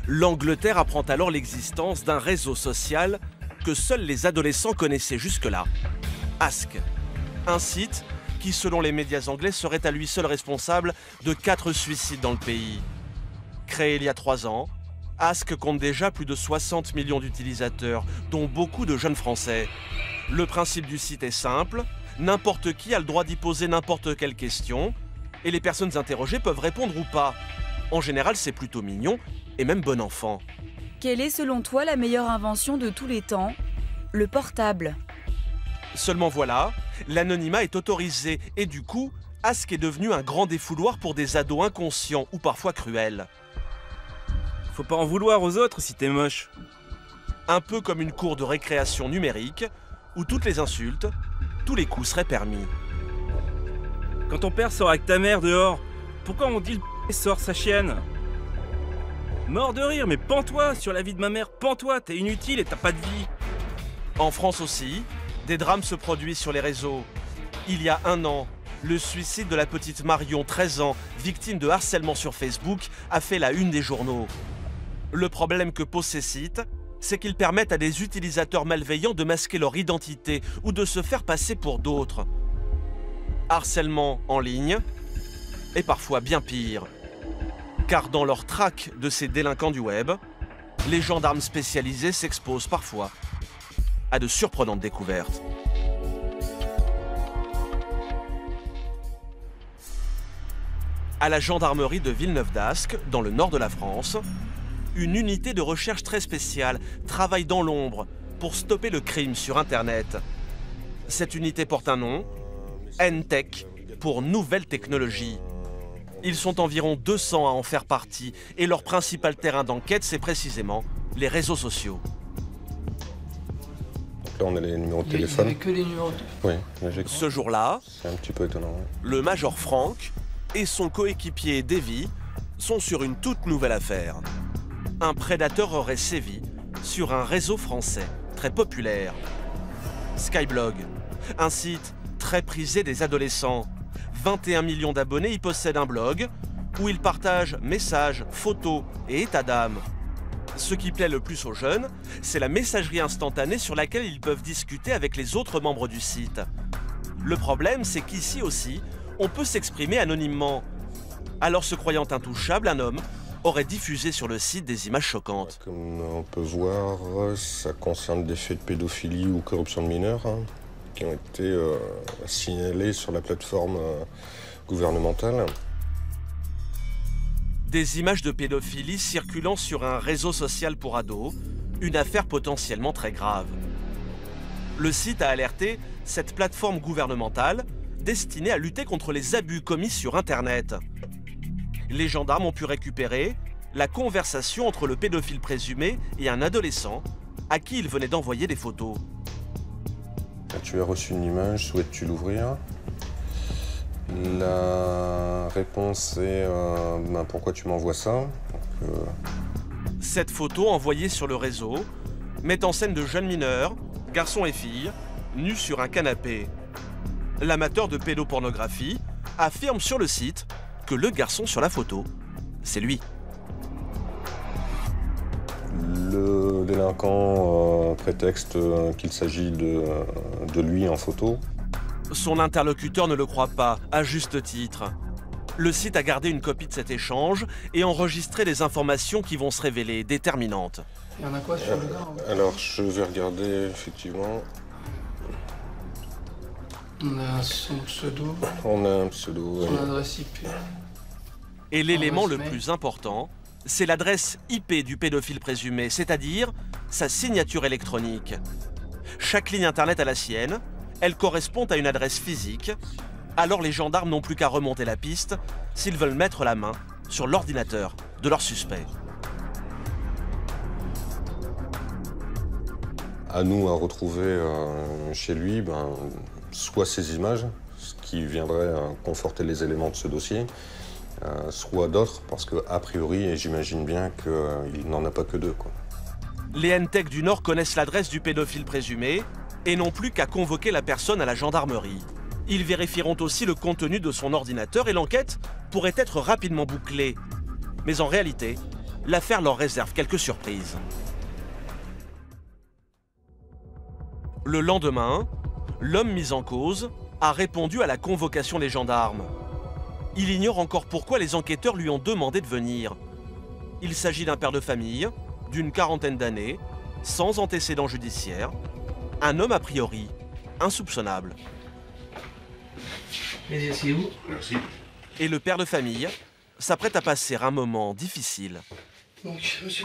L'Angleterre apprend alors l'existence d'un réseau social que seuls les adolescents connaissaient jusque-là. Ask, un site qui, selon les médias anglais, serait à lui seul responsable de 4 suicides dans le pays. Créé il y a 3 ans, Ask compte déjà plus de 60 millions d'utilisateurs, dont beaucoup de jeunes Français. Le principe du site est simple, n'importe qui a le droit d'y poser n'importe quelle question, et les personnes interrogées peuvent répondre ou pas. En général, c'est plutôt mignon et même bon enfant. Quelle est selon toi la meilleure invention de tous les temps? Le portable. Seulement voilà, l'anonymat est autorisé et du coup, Ask est devenu un grand défouloir pour des ados inconscients ou parfois cruels. Faut pas en vouloir aux autres si t'es moche. Un peu comme une cour de récréation numérique où toutes les insultes, tous les coups seraient permis. Quand ton père sort avec ta mère dehors, pourquoi on dit le p sort sa chienne? Mort de rire, mais pends-toi sur la vie de ma mère, pends-toi, t'es inutile et t'as pas de vie. En France aussi, des drames se produisent sur les réseaux. Il y a 1 an, le suicide de la petite Marion, 13 ans, victime de harcèlement sur Facebook, a fait la une des journaux. Le problème que posent ces sites, c'est qu'ils permettent à des utilisateurs malveillants de masquer leur identité ou de se faire passer pour d'autres. harcèlement en ligne et parfois bien pire. Car dans leur traque de ces délinquants du web, les gendarmes spécialisés s'exposent parfois à de surprenantes découvertes. À la gendarmerie de Villeneuve-d'Ascq, dans le nord de la France, une unité de recherche très spéciale travaille dans l'ombre pour stopper le crime sur Internet. Cette unité porte un nom, NTech, pour Nouvelles Technologies. Ils sont environ 200 à en faire partie et leur principal terrain d'enquête, c'est précisément les réseaux sociaux. Là, on a les numéros de téléphone. Il n'y avait que les numéros de téléphone. Oui, ce jour-là, c'est un petit peu étonnant. Le major Franck et son coéquipier Davy sont sur une toute nouvelle affaire. Un prédateur aurait sévi sur un réseau français très populaire. Skyblog, un site très prisé des adolescents. 21 millions d'abonnés y possèdent un blog où ils partagent messages, photos et états d'âme. Ce qui plaît le plus aux jeunes, c'est la messagerie instantanée sur laquelle ils peuvent discuter avec les autres membres du site. Le problème, c'est qu'ici aussi, on peut s'exprimer anonymement. Alors, se croyant intouchable, un homme aurait diffusé sur le site des images choquantes. Comme on peut voir, ça concerne des faits de pédophilie ou corruption de mineurs qui ont été signalés sur la plateforme gouvernementale. Des images de pédophilie circulant sur un réseau social pour ados, une affaire potentiellement très grave. Le site a alerté cette plateforme gouvernementale destinée à lutter contre les abus commis sur Internet. Les gendarmes ont pu récupérer la conversation entre le pédophile présumé et un adolescent à qui il venait d'envoyer des photos. Tu as reçu une image, souhaites-tu l'ouvrir? La réponse est pourquoi tu m'envoies ça? Cette photo envoyée sur le réseau met en scène de jeunes mineurs, garçons et filles, nus sur un canapé. L'amateur de pédopornographie affirme sur le site que le garçon sur la photo, c'est lui. Le délinquant prétexte qu'il s'agit de lui en photo. Son interlocuteur ne le croit pas, à juste titre. Le site a gardé une copie de cet échange et enregistré des informations qui vont se révéler déterminantes. Il y en a quoi sur le gars? Alors, je vais regarder, effectivement. On a son pseudo. On a un pseudo. Son adresse IP. Et l'élément le plus important, c'est l'adresse IP du pédophile présumé, c'est-à-dire sa signature électronique. Chaque ligne internet a la sienne, elle correspond à une adresse physique, alors les gendarmes n'ont plus qu'à remonter la piste s'ils veulent mettre la main sur l'ordinateur de leur suspect. À nous à retrouver chez lui, soit ces images, ce qui viendrait conforter les éléments de ce dossier, soit d'autres, parce qu'a priori, et j'imagine bien qu'il n'en a pas que deux, quoi. Les NTech du Nord connaissent l'adresse du pédophile présumé et n'ont plus qu'à convoquer la personne à la gendarmerie. Ils vérifieront aussi le contenu de son ordinateur et l'enquête pourrait être rapidement bouclée. Mais en réalité, l'affaire leur réserve quelques surprises. Le lendemain, l'homme mis en cause a répondu à la convocation des gendarmes. Il ignore encore pourquoi les enquêteurs lui ont demandé de venir. Il s'agit d'un père de famille, d'une quarantaine d'années, sans antécédents judiciaires, un homme a priori insoupçonnable. Mais asseyez-vous. Merci. Et le père de famille s'apprête à passer un moment difficile. Donc, monsieur,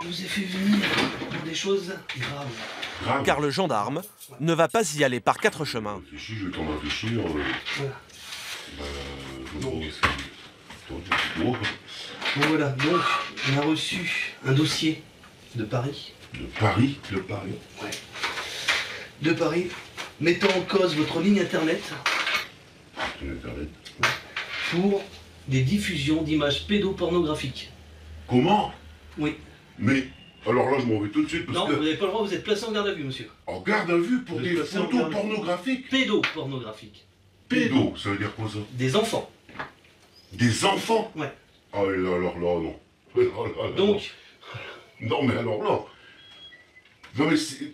je vous ai fait venir pour des choses graves. Car le gendarme ne va pas y aller par quatre chemins. Réfléchis, je vais t'en réfléchir. Voilà. Bon voilà, donc on a reçu un dossier de Paris. De Paris? De Paris? Ouais. De Paris, mettant en cause votre ligne internet. Internet. Pour des diffusions d'images pédopornographiques. Comment? Oui. Mais, alors là je m'en vais tout de suite parce non, que... vous n'avez pas le droit, vous êtes placé en garde à vue, monsieur. En garde à vue pour des photos pornographiques? Pédopornographiques. Pédo, ça veut dire quoi ça? Des enfants. Des enfants? Ouais. Ah alors là, non. Donc? Non mais alors là... Non mais c'est...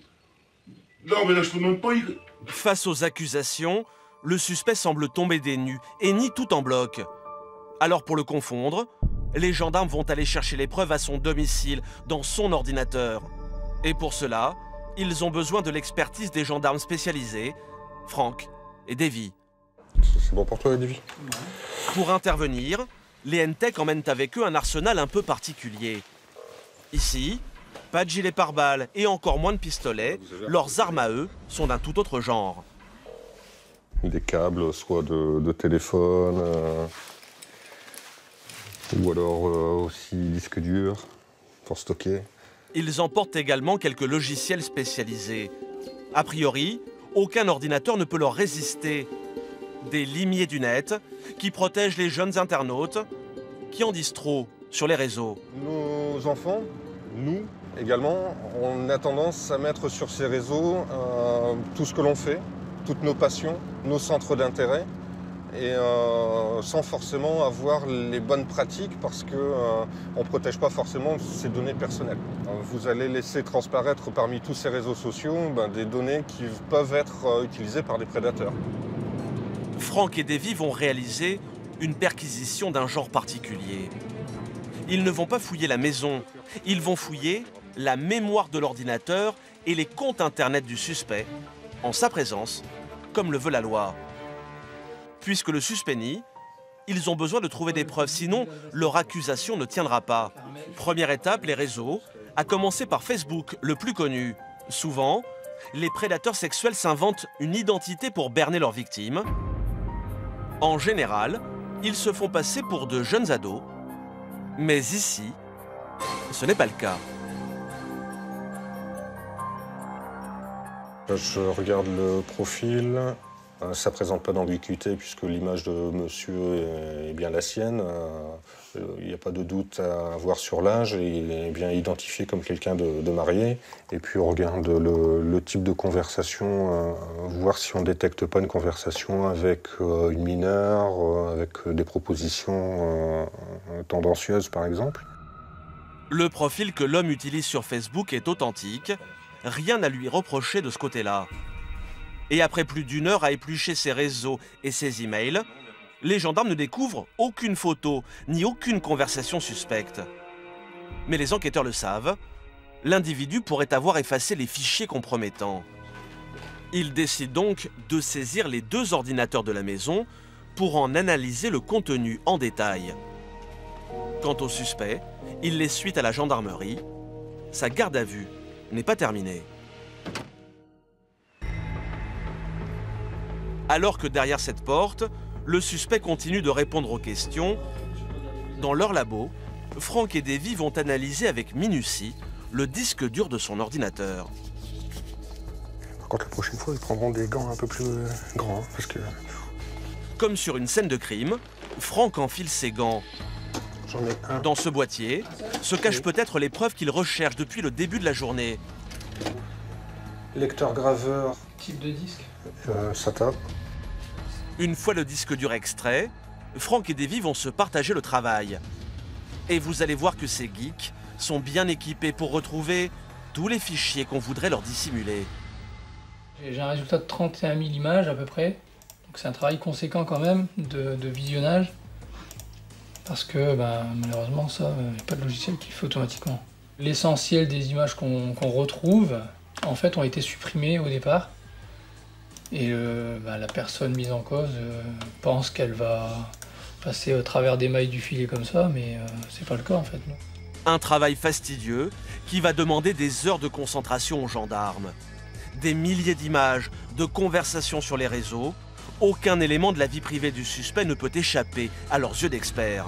Non mais là je peux même pas y... Face aux accusations, le suspect semble tomber des nues et nie tout en bloc. Alors pour le confondre, les gendarmes vont aller chercher les preuves à son domicile, dans son ordinateur. Et pour cela, ils ont besoin de l'expertise des gendarmes spécialisés, Franck et Davy. C'est bon pour toi, Davy? Pour intervenir, les N-Tech emmènent avec eux un arsenal un peu particulier. Ici, pas de gilet pare-balles et encore moins de pistolets, leurs armes à eux sont d'un tout autre genre. Des câbles, soit de téléphone, ou alors aussi disque dur pour stocker. Ils emportent également quelques logiciels spécialisés. A priori, aucun ordinateur ne peut leur résister. Des limiers du net qui protègent les jeunes internautes qui en disent trop sur les réseaux. Nos enfants, nous également, on a tendance à mettre sur ces réseaux tout ce que l'on fait, toutes nos passions, nos centres d'intérêt, et sans forcément avoir les bonnes pratiques parce qu'on ne protège pas forcément ces données personnelles. Vous allez laisser transparaître parmi tous ces réseaux sociaux des données qui peuvent être utilisées par des prédateurs. Franck et Davy vont réaliser une perquisition d'un genre particulier. Ils ne vont pas fouiller la maison, ils vont fouiller la mémoire de l'ordinateur et les comptes internet du suspect, en sa présence, comme le veut la loi. Puisque le suspect nie, ils ont besoin de trouver des preuves, sinon leur accusation ne tiendra pas. Première étape, les réseaux, à commencer par Facebook, le plus connu. Souvent, les prédateurs sexuels s'inventent une identité pour berner leurs victimes. En général, ils se font passer pour de jeunes ados. Mais ici, ce n'est pas le cas. Je regarde le profil. Ça ne présente pas d'ambiguïté puisque l'image de monsieur est bien la sienne. Il n'y a pas de doute à avoir sur l'âge. Il est bien identifié comme quelqu'un de marié. Et puis on regarde le type de conversation, voir si on ne détecte pas une conversation avec une mineure, avec des propositions tendancieuses par exemple. Le profil que l'homme utilise sur Facebook est authentique. Rien à lui reprocher de ce côté-là. Et après plus d'une heure à éplucher ses réseaux et ses emails, les gendarmes ne découvrent aucune photo ni aucune conversation suspecte. Mais les enquêteurs le savent, l'individu pourrait avoir effacé les fichiers compromettants. Ils décident donc de saisir les deux ordinateurs de la maison pour en analyser le contenu en détail. Quant au suspect, il laisse suite à la gendarmerie. Sa garde à vue n'est pas terminée. Alors que derrière cette porte, le suspect continue de répondre aux questions. Dans leur labo, Franck et Davy vont analyser avec minutie le disque dur de son ordinateur. Par contre, la prochaine fois, ils prendront des gants un peu plus grands, parce que... Comme sur une scène de crime, Franck enfile ses gants. J'en ai un. Dans ce boîtier se cachent peut-être les preuves qu'il recherche depuis le début de la journée. Lecteur graveur. Type de disque SATA. Une fois le disque dur extrait, Franck et Davy vont se partager le travail. Et vous allez voir que ces geeks sont bien équipés pour retrouver tous les fichiers qu'on voudrait leur dissimuler. J'ai un résultat de 31 000 images à peu près. Donc c'est un travail conséquent quand même de visionnage. Parce que malheureusement, ça, il n'y a pas de logiciel qui le fait automatiquement. L'essentiel des images qu'on retrouve, en fait, ont été supprimées au départ. Et la personne mise en cause pense qu'elle va passer au travers des mailles du filet comme ça, mais c'est pas le cas en fait. Non. Un travail fastidieux qui va demander des heures de concentration aux gendarmes. Des milliers d'images, de conversations sur les réseaux. Aucun élément de la vie privée du suspect ne peut échapper à leurs yeux d'experts.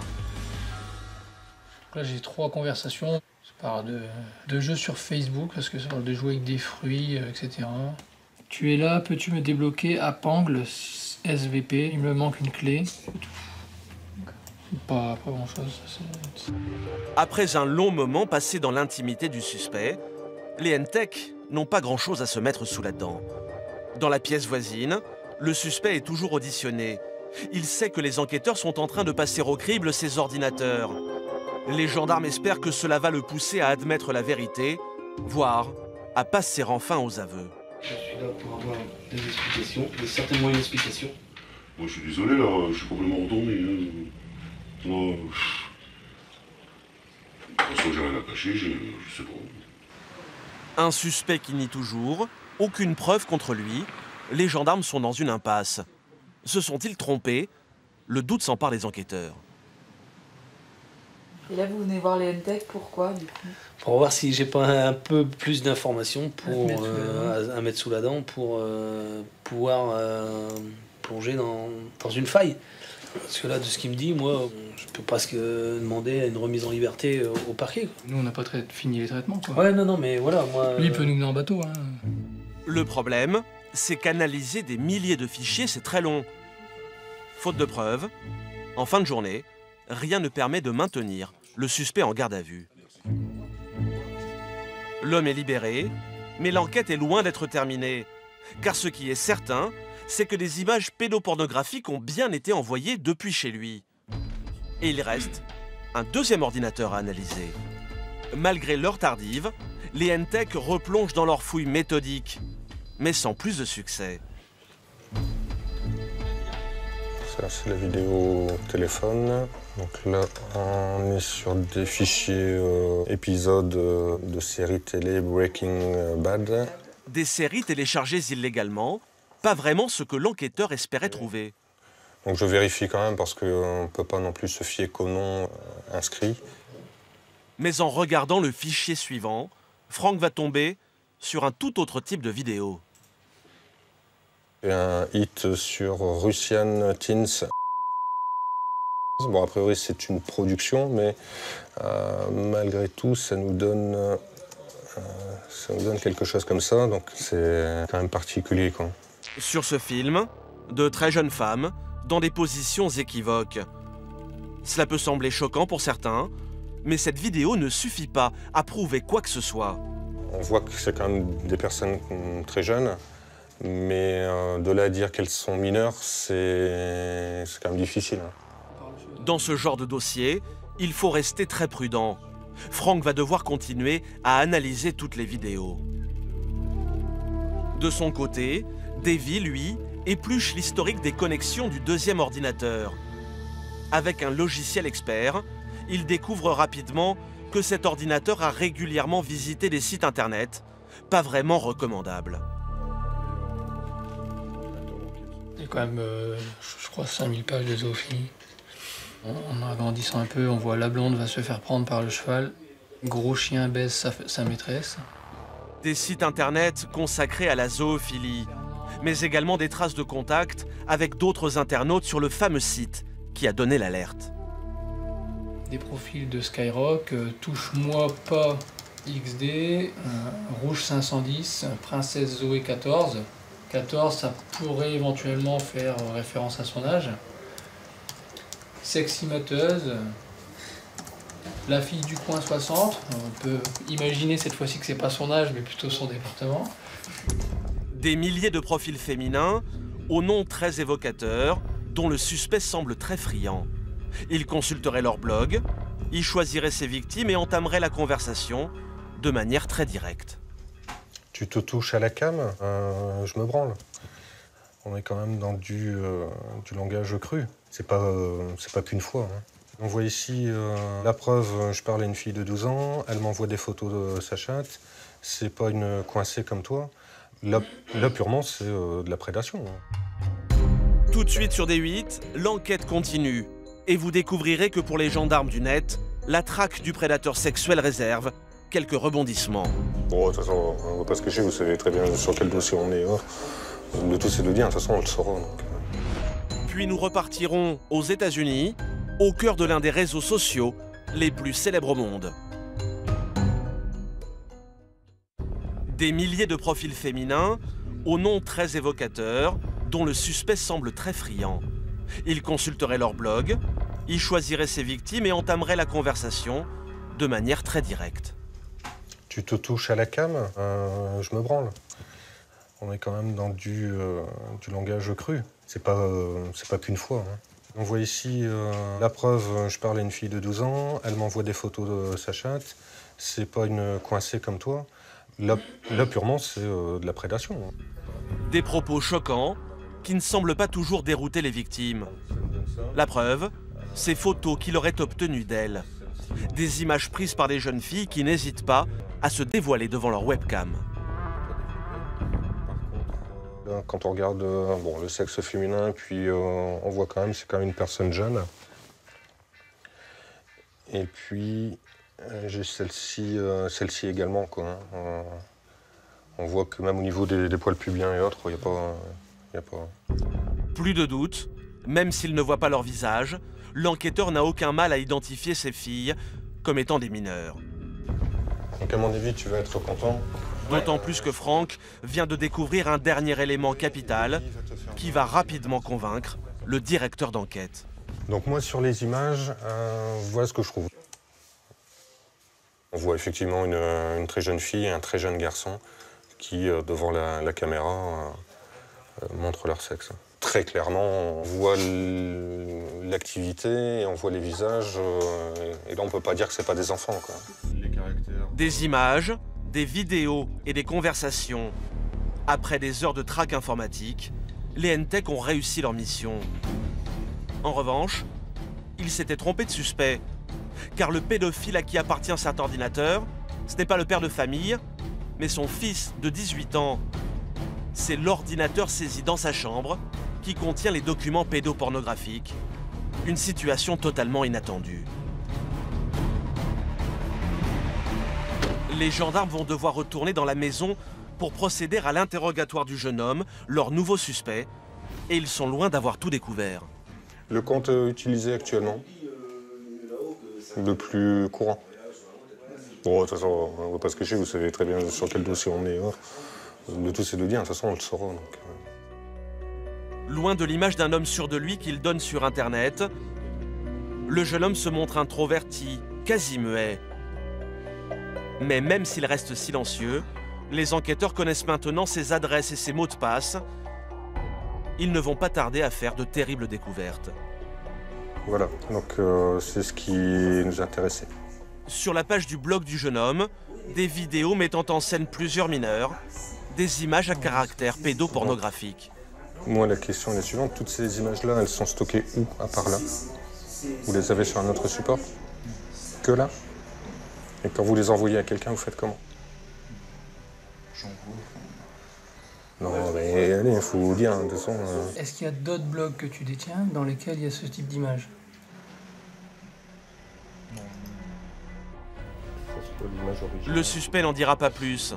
Là j'ai 3 conversations. Ça parle de jeux sur Facebook, parce que ça parle de jouer avec des fruits, etc. Tu es là, peux-tu me débloquer Apangle SVP? Il me manque une clé. Pas grand-chose. Après un long moment passé dans l'intimité du suspect, les N-Tech n'ont pas grand-chose à se mettre sous la dent. Dans la pièce voisine, le suspect est toujours auditionné. Il sait que les enquêteurs sont en train de passer au crible ses ordinateurs. Les gendarmes espèrent que cela va le pousser à admettre la vérité, voire à passer enfin aux aveux. Je suis là pour avoir des explications, certainement une explication. Moi, je suis désolé, là, je suis complètement retourné. Hein. Moi, de toute façon, j'ai rien à cacher, je sais pas. Un suspect qui nie toujours, aucune preuve contre lui. Les gendarmes sont dans une impasse. Se sont-ils trompés? Le doute s'empare des enquêteurs. Et là, vous venez voir les NTEC, pourquoi du coup? Pour voir si j'ai pas un peu plus d'informations pour à mettre sous la dent pour pouvoir plonger dans une faille. Parce que là, de ce qu'il me dit, moi, je peux presque demander une remise en liberté au parquet, quoi. Nous, on n'a pas fini les traitements, quoi. Ouais, non, mais voilà, moi... Lui, il peut nous mener en bateau, hein. Le problème, c'est qu'analyser des milliers de fichiers, c'est très long. Faute de preuves, en fin de journée, rien ne permet de maintenir le suspect en garde à vue. L'homme est libéré, mais l'enquête est loin d'être terminée. Car ce qui est certain, c'est que des images pédopornographiques ont bien été envoyées depuis chez lui. Et il reste un deuxième ordinateur à analyser. Malgré l'heure tardive, les NTEC replongent dans leur fouille méthodique, mais sans plus de succès. Ça, c'est la vidéo téléphone. Donc là, on est sur des fichiers épisodes de séries télé Breaking Bad. Des séries téléchargées illégalement, pas vraiment ce que l'enquêteur espérait trouver. Donc je vérifie quand même parce qu'on ne peut pas non plus se fier qu'au nom inscrit. Mais en regardant le fichier suivant, Franck va tomber sur un tout autre type de vidéo. Un hit sur Russian Teens. Bon, a priori, c'est une production, mais malgré tout, ça nous donne quelque chose comme ça. Donc c'est quand même particulier, quoi. Sur ce film, de très jeunes femmes, dans des positions équivoques. Cela peut sembler choquant pour certains, mais cette vidéo ne suffit pas à prouver quoi que ce soit. On voit que c'est quand même des personnes très jeunes, mais de là à dire qu'elles sont mineures, c'est quand même difficile. Dans ce genre de dossier, il faut rester très prudent. Franck va devoir continuer à analyser toutes les vidéos. De son côté, Davy, lui, épluche l'historique des connexions du deuxième ordinateur. Avec un logiciel expert, il découvre rapidement que cet ordinateur a régulièrement visité des sites internet, pas vraiment recommandables. Il y a quand même, je crois, 5000 pages de zoophilie. En agrandissant un peu, on voit la blonde va se faire prendre par le cheval, gros chien baise sa maîtresse. Des sites internet consacrés à la zoophilie, mais également des traces de contact avec d'autres internautes sur le fameux site qui a donné l'alerte. Des profils de Skyrock, touche-moi pas XD, rouge 510, princesse Zoé 14. 14, ça pourrait éventuellement faire référence à son âge. Seximateuse, la fille du coin 60, on peut imaginer cette fois-ci que c'est pas son âge mais plutôt son département. Des milliers de profils féminins, aux noms très évocateurs, dont le suspect semble très friand. Il consulterait leur blog, il choisirait ses victimes et entamerait la conversation de manière très directe. Tu te touches à la cam, je me branle. On est quand même dans du langage cru. C'est pas qu'une fois. Hein. On voit ici la preuve, je parle à une fille de 12 ans, elle m'envoie des photos de sa chatte. C'est pas une coincée comme toi. Là purement, c'est de la prédation. Hein. Tout de suite sur D8, l'enquête continue. Et vous découvrirez que pour les gendarmes du net, la traque du prédateur sexuel réserve quelques rebondissements. Bon, de toute façon, on ne va pas se cacher, vous savez très bien sur quel dossier on est. Hein. Le tout, c'est de le dire, de toute façon, on le saura. Donc. Puis nous repartirons aux États-Unis, au cœur de l'un des réseaux sociaux les plus célèbres au monde. Des milliers de profils féminins, aux noms très évocateurs, dont le suspect semble très friand. Il consulterait leur blog, il choisirait ses victimes et entamerait la conversation de manière très directe. Tu te touches à la cam, je me branle. On est quand même dans du langage cru. C'est pas qu'une fois. Hein. On voit ici la preuve, je parle à une fille de 12 ans, elle m'envoie des photos de sa chatte. C'est pas une coincée comme toi. Là purement, c'est de la prédation. Des propos choquants qui ne semblent pas toujours dérouter les victimes. La preuve, ces photos qu'il aurait obtenues d'elles. Des images prises par des jeunes filles qui n'hésitent pas à se dévoiler devant leur webcam. Quand on regarde bon, le sexe féminin, puis on voit quand même, c'est quand même une personne jeune. Et puis, j'ai celle-ci également, quoi. On voit que même au niveau des poils pubiens et autres, il n'y a pas... Plus de doute, même s'il ne voit pas leur visage, l'enquêteur n'a aucun mal à identifier ces filles comme étant des mineurs. Donc à mon avis, tu vas être content. D'autant plus que Franck vient de découvrir un dernier élément capital qui va rapidement convaincre le directeur d'enquête. Donc moi, sur les images, voilà ce que je trouve. On voit effectivement une très jeune fille et un très jeune garçon qui, devant la caméra, montrent leur sexe. Très clairement, on voit l'activité, on voit les visages, et là on ne peut pas dire que ce n'est pas des enfants, quoi. Les caractères... Des images, des vidéos et des conversations. Après des heures de traque informatique, les NTech ont réussi leur mission. En revanche, ils s'étaient trompés de suspect, car le pédophile à qui appartient cet ordinateur, ce n'est pas le père de famille, mais son fils de 18 ans. C'est l'ordinateur saisi dans sa chambre qui contient les documents pédopornographiques. Une situation totalement inattendue. Les gendarmes vont devoir retourner dans la maison pour procéder à l'interrogatoire du jeune homme, leur nouveau suspect, et ils sont loin d'avoir tout découvert. Le compte utilisé actuellement, le plus courant. Bon, de toute façon, on ne va pas se cacher, vous savez très bien sur quel dossier on est. Le tout, c'est de dire, de toute façon, on le saura. Donc... Loin de l'image d'un homme sûr de lui qu'il donne sur Internet, le jeune homme se montre introverti, quasi muet. Mais même s'il reste silencieux, les enquêteurs connaissent maintenant ses adresses et ses mots de passe. Ils ne vont pas tarder à faire de terribles découvertes. Voilà, donc c'est ce qui nous intéressait. Sur la page du blog du jeune homme, des vidéos mettant en scène plusieurs mineurs, des images à caractère pédopornographique. Moi, la question est la suivante. Toutes ces images-là, elles sont stockées où, à part là? Vous les avez sur un autre support? Que là? Et quand vous les envoyez à quelqu'un, vous faites comment? Non, mais allez, il faut vous dire, de toute façon... Est-ce qu'il y a d'autres blogs que tu détiens dans lesquels il y a ce type d'image? Le suspect n'en dira pas plus.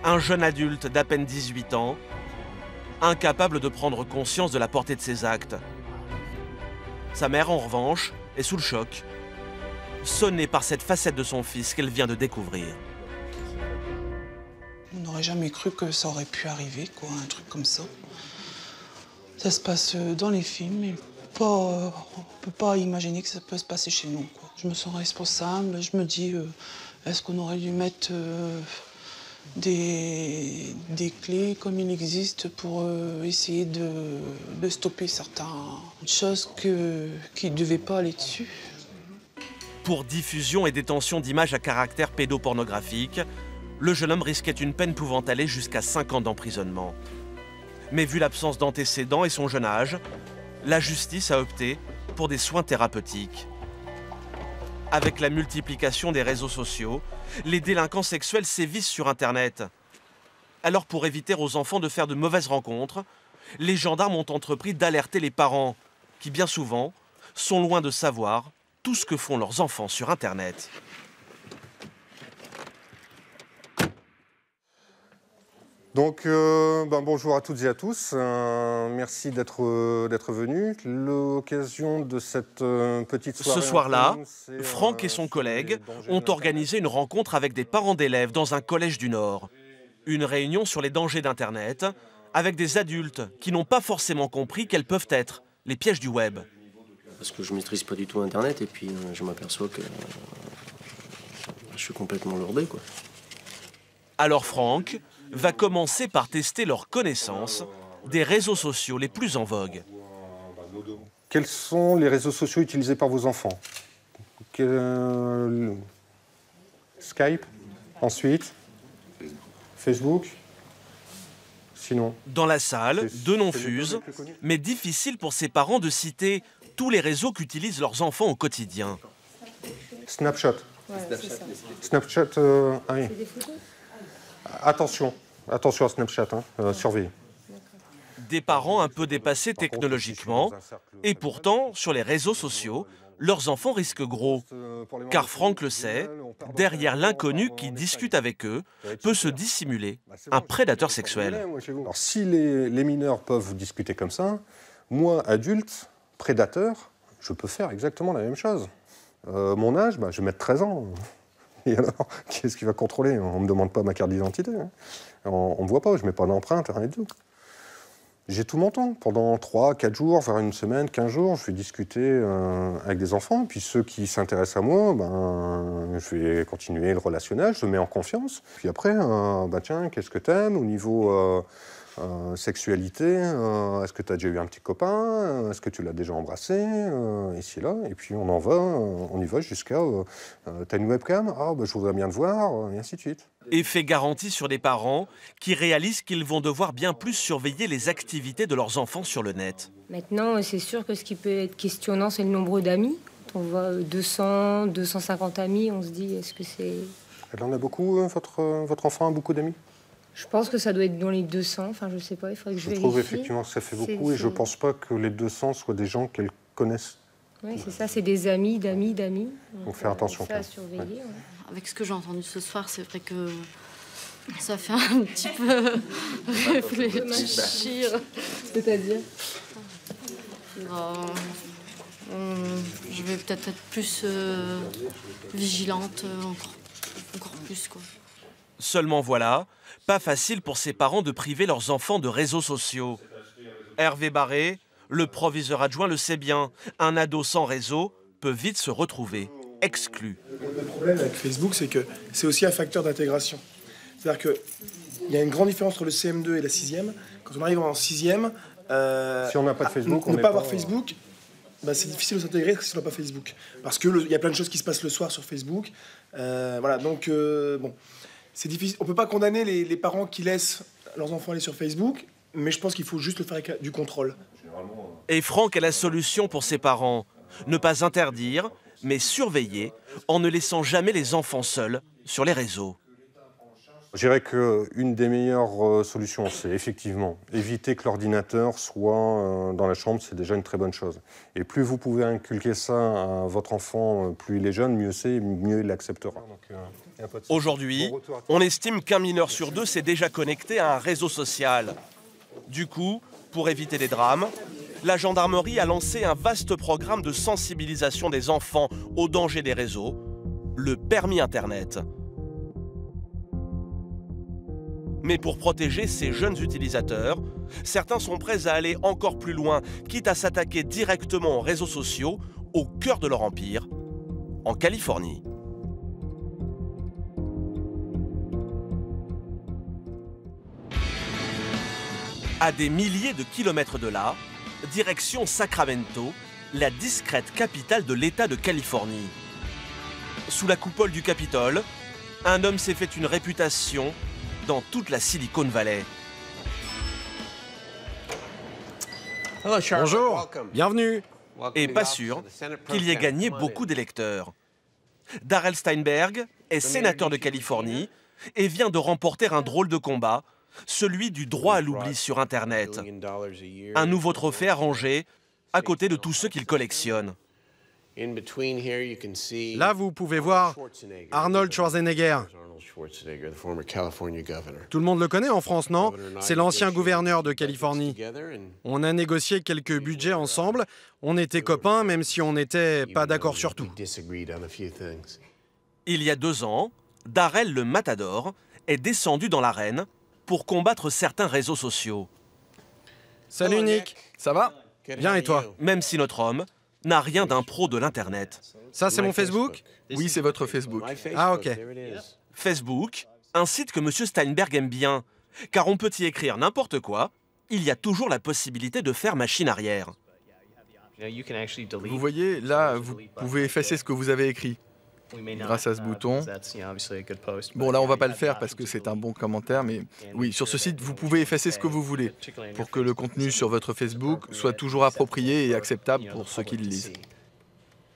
Un jeune adulte d'à peine 18 ans, incapable de prendre conscience de la portée de ses actes. Sa mère, en revanche, est sous le choc, sonnée par cette facette de son fils qu'elle vient de découvrir. On n'aurait jamais cru que ça aurait pu arriver, quoi, un truc comme ça. Ça se passe dans les films, mais on ne peut pas imaginer que ça peut se passer chez nous, quoi. Je me sens responsable, je me dis, est-ce qu'on aurait dû mettre des clés comme il existe pour essayer de stopper certaines choses qui ne devaient pas aller dessus. Pour diffusion et détention d'images à caractère pédopornographique, le jeune homme risquait une peine pouvant aller jusqu'à 5 ans d'emprisonnement. Mais vu l'absence d'antécédents et son jeune âge, la justice a opté pour des soins thérapeutiques. Avec la multiplication des réseaux sociaux, les délinquants sexuels sévissent sur Internet. Alors pour éviter aux enfants de faire de mauvaises rencontres, les gendarmes ont entrepris d'alerter les parents, qui bien souvent sont loin de savoir tout ce que font leurs enfants sur Internet. Donc, bonjour à toutes et à tous. Merci d'être venus. L'occasion de cette petite soirée... Ce soir-là, Franck et son collègue ont organisé une rencontre avec des parents d'élèves dans un collège du Nord. Une réunion sur les dangers d'Internet avec des adultes qui n'ont pas forcément compris quels peuvent être les pièges du web. Parce que je ne maîtrise pas du tout Internet et puis je m'aperçois que je suis complètement lourdé, quoi. Alors Franck va commencer par tester leur connaissance des réseaux sociaux les plus en vogue. Quels sont les réseaux sociaux utilisés par vos enfants? Skype, ensuite Facebook. Sinon. Dans la salle, deux noms fusent, mais difficile pour ses parents de citer tous les réseaux qu'utilisent leurs enfants au quotidien. Snapchat. Ouais, Snapchat, ah oui. Attention à Snapchat, surveillez. Des parents un peu dépassés technologiquement, et pourtant, sur les réseaux sociaux, leurs enfants risquent gros. Car Franck le sait, derrière l'inconnu qui discute avec eux, peut se dissimuler un prédateur sexuel. Alors, si les mineurs peuvent discuter comme ça, moi, adulte, prédateur, je peux faire exactement la même chose. Mon âge, je vais mettre 13 ans. Et alors, qu'est-ce qui va contrôler? On ne me demande pas ma carte d'identité. On ne me voit pas, je ne mets pas d'empreinte, rien du tout. J'ai tout mon temps. Pendant 3, 4 jours, voire une semaine, 15 jours, je vais discuter avec des enfants. Puis ceux qui s'intéressent à moi, je vais continuer le relationnel, je me mets en confiance. Puis après, tiens, qu'est-ce que t'aimes au niveau sexualité? Est-ce que tu as déjà eu un petit copain? Est-ce que tu l'as déjà embrassé? Ici, là. Et puis on y va jusqu'à t'as une webcam? Je voudrais bien te voir, et ainsi de suite. Effet garanti sur les parents qui réalisent qu'ils vont devoir bien plus surveiller les activités de leurs enfants sur le net. Maintenant, c'est sûr que ce qui peut être questionnant, c'est le nombre d'amis. Quand on voit 200, 250 amis, on se dit, est-ce que c'est... Elle en a beaucoup, votre enfant a beaucoup d'amis? Je pense que ça doit être dans les 200, enfin je sais pas, il faudrait que je vérifie. Je trouve effectivement que ça fait beaucoup et je pense pas que les 200 soient des gens qu'elle connaisse. Oui, c'est ça, c'est des amis, d'amis. Donc faire attention. Ça à surveiller. Ouais. Avec ce que j'ai entendu ce soir, c'est vrai que ça fait un petit peu réfléchir. C'est-à-dire je vais peut-être être plus vigilante, encore plus, quoi. Seulement voilà, pas facile pour ces parents de priver leurs enfants de réseaux sociaux. Hervé Barré, le proviseur adjoint, le sait bien. Un ado sans réseau peut vite se retrouver exclu. Le problème avec Facebook, c'est que c'est aussi un facteur d'intégration. C'est-à-dire qu'il y a une grande différence entre le CM2 et la 6e. Quand on arrive en 6e, si on n'a pas de Facebook, ne pas avoir Facebook, c'est difficile de s'intégrer si on n'a pas Facebook. Parce qu'il y a plein de choses qui se passent le soir sur Facebook. Voilà, donc bon, c'est difficile. On ne peut pas condamner les parents qui laissent leurs enfants aller sur Facebook, mais je pense qu'il faut juste le faire avec du contrôle. Et Franck a la solution pour ses parents. Ne pas interdire, mais surveiller en ne laissant jamais les enfants seuls sur les réseaux. Je dirais qu'une des meilleures solutions, c'est effectivement éviter que l'ordinateur soit dans la chambre, c'est déjà une très bonne chose. Et plus vous pouvez inculquer ça à votre enfant, plus il est jeune, mieux c'est, mieux il l'acceptera. Aujourd'hui, on estime qu'un mineur sur deux s'est déjà connecté à un réseau social. Du coup, pour éviter les drames, la gendarmerie a lancé un vaste programme de sensibilisation des enfants aux dangers des réseaux, le permis Internet. Mais pour protéger ces jeunes utilisateurs, certains sont prêts à aller encore plus loin, quitte à s'attaquer directement aux réseaux sociaux, au cœur de leur empire, en Californie. À des milliers de kilomètres de là, direction Sacramento, la discrète capitale de l'État de Californie. Sous la coupole du Capitole, un homme s'est fait une réputation dans toute la Silicon Valley. Bonjour, bienvenue. Et pas sûr qu'il y ait gagné beaucoup d'électeurs. Darrell Steinberg est sénateur de Californie et vient de remporter un drôle de combat, celui du droit à l'oubli sur Internet. Un nouveau trophée à ranger à côté de tous ceux qu'il collectionne. Là, vous pouvez voir Arnold Schwarzenegger. Tout le monde le connaît en France, non? C'est l'ancien gouverneur de Californie. On a négocié quelques budgets ensemble. On était copains, même si on n'était pas d'accord sur tout. Il y a 2 ans, Darrell le Matador est descendu dans l'arène pour combattre certains réseaux sociaux. Salut Nick, ça va? Bien et toi? Même si notre homme n'a rien d'un pro de l'Internet. Ça, c'est mon Facebook? Oui, c'est votre Facebook. Ah, ok. Facebook, un site que M. Steinberg aime bien, car on peut y écrire n'importe quoi, il y a toujours la possibilité de faire machine arrière. Vous voyez, là, vous pouvez effacer ce que vous avez écrit. grâce à ce bouton. Bon, là, on va pas le faire parce que c'est un bon commentaire, mais oui, sur ce site, vous pouvez effacer ce que vous voulez pour que le contenu sur votre Facebook soit toujours approprié et acceptable pour ceux qui le lisent.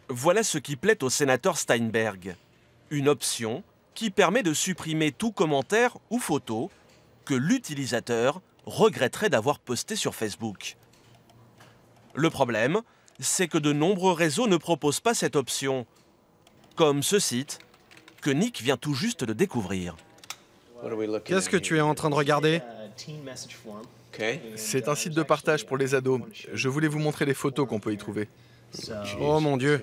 Voilà ce qui plaît au sénateur Steinberg. Une option qui permet de supprimer tout commentaire ou photo que l'utilisateur regretterait d'avoir posté sur Facebook. Le problème, c'est que de nombreux réseaux ne proposent pas cette option, comme ce site, que Nick vient tout juste de découvrir. Qu'est-ce que tu es en train de regarder? C'est un site de partage pour les ados. Je voulais vous montrer les photos qu'on peut y trouver. Oh mon Dieu.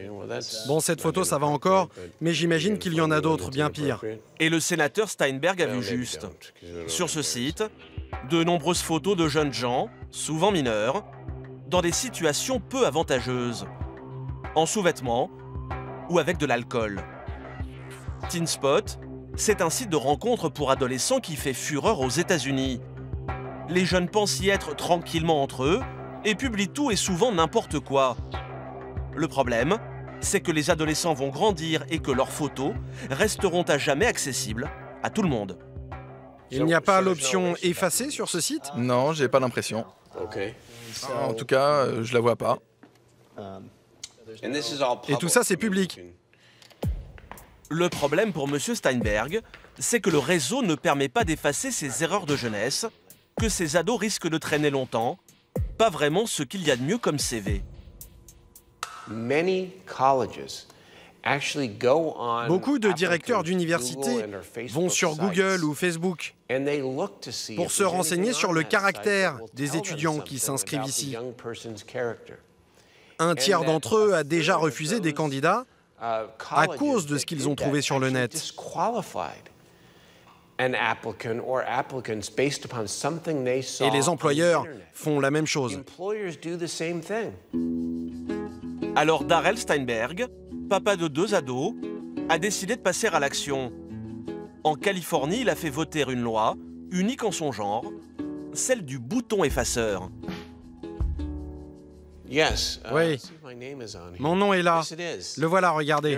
Bon, cette photo, ça va encore, mais j'imagine qu'il y en a d'autres bien pires. Et le sénateur Steinberg a vu juste. Sur ce site, de nombreuses photos de jeunes gens, souvent mineurs, dans des situations peu avantageuses, en sous-vêtements ou avec de l'alcool. TeenSpot, c'est un site de rencontre pour adolescents qui fait fureur aux États-Unis. Les jeunes pensent y être tranquillement entre eux et publient tout et souvent n'importe quoi. Le problème, c'est que les adolescents vont grandir et que leurs photos resteront à jamais accessibles à tout le monde. Il n'y a pas l'option effacer sur ce site? Non, j'ai pas l'impression. En tout cas, je la vois pas. Et tout ça, c'est public. Le problème pour M. Steinberg, c'est que le réseau ne permet pas d'effacer ces erreurs de jeunesse, que ces ados risquent de traîner longtemps, pas vraiment ce qu'il y a de mieux comme CV. Beaucoup de directeurs d'université vont sur Google ou Facebook pour se renseigner sur le caractère des étudiants qui s'inscrivent ici. Un tiers d'entre eux a déjà refusé des candidats à cause de ce qu'ils ont trouvé sur le net. Et les employeurs font la même chose. Alors Darrell Steinberg, papa de 2 ados, a décidé de passer à l'action. En Californie, il a fait voter une loi, unique en son genre, celle du bouton effaceur. Oui, mon nom est là. Le voilà, regardez.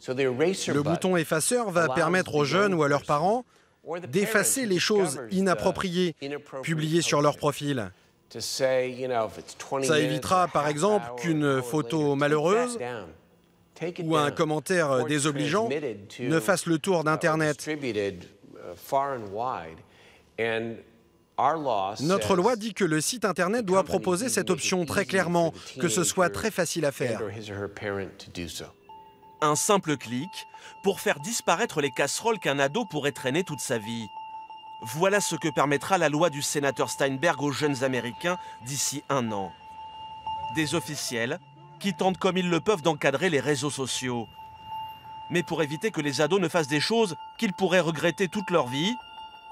Le bouton effaceur va permettre aux jeunes ou à leurs parents d'effacer les choses inappropriées publiées sur leur profil. Ça évitera par exemple qu'une photo malheureuse ou un commentaire désobligeant ne fasse le tour d'Internet. Notre loi dit que le site Internet doit proposer cette option très clairement, que ce soit très facile à faire. Un simple clic pour faire disparaître les casseroles qu'un ado pourrait traîner toute sa vie. Voilà ce que permettra la loi du sénateur Steinberg aux jeunes Américains d'ici 1 an. Des officiels qui tentent comme ils le peuvent d'encadrer les réseaux sociaux. Mais pour éviter que les ados ne fassent des choses qu'ils pourraient regretter toute leur vie,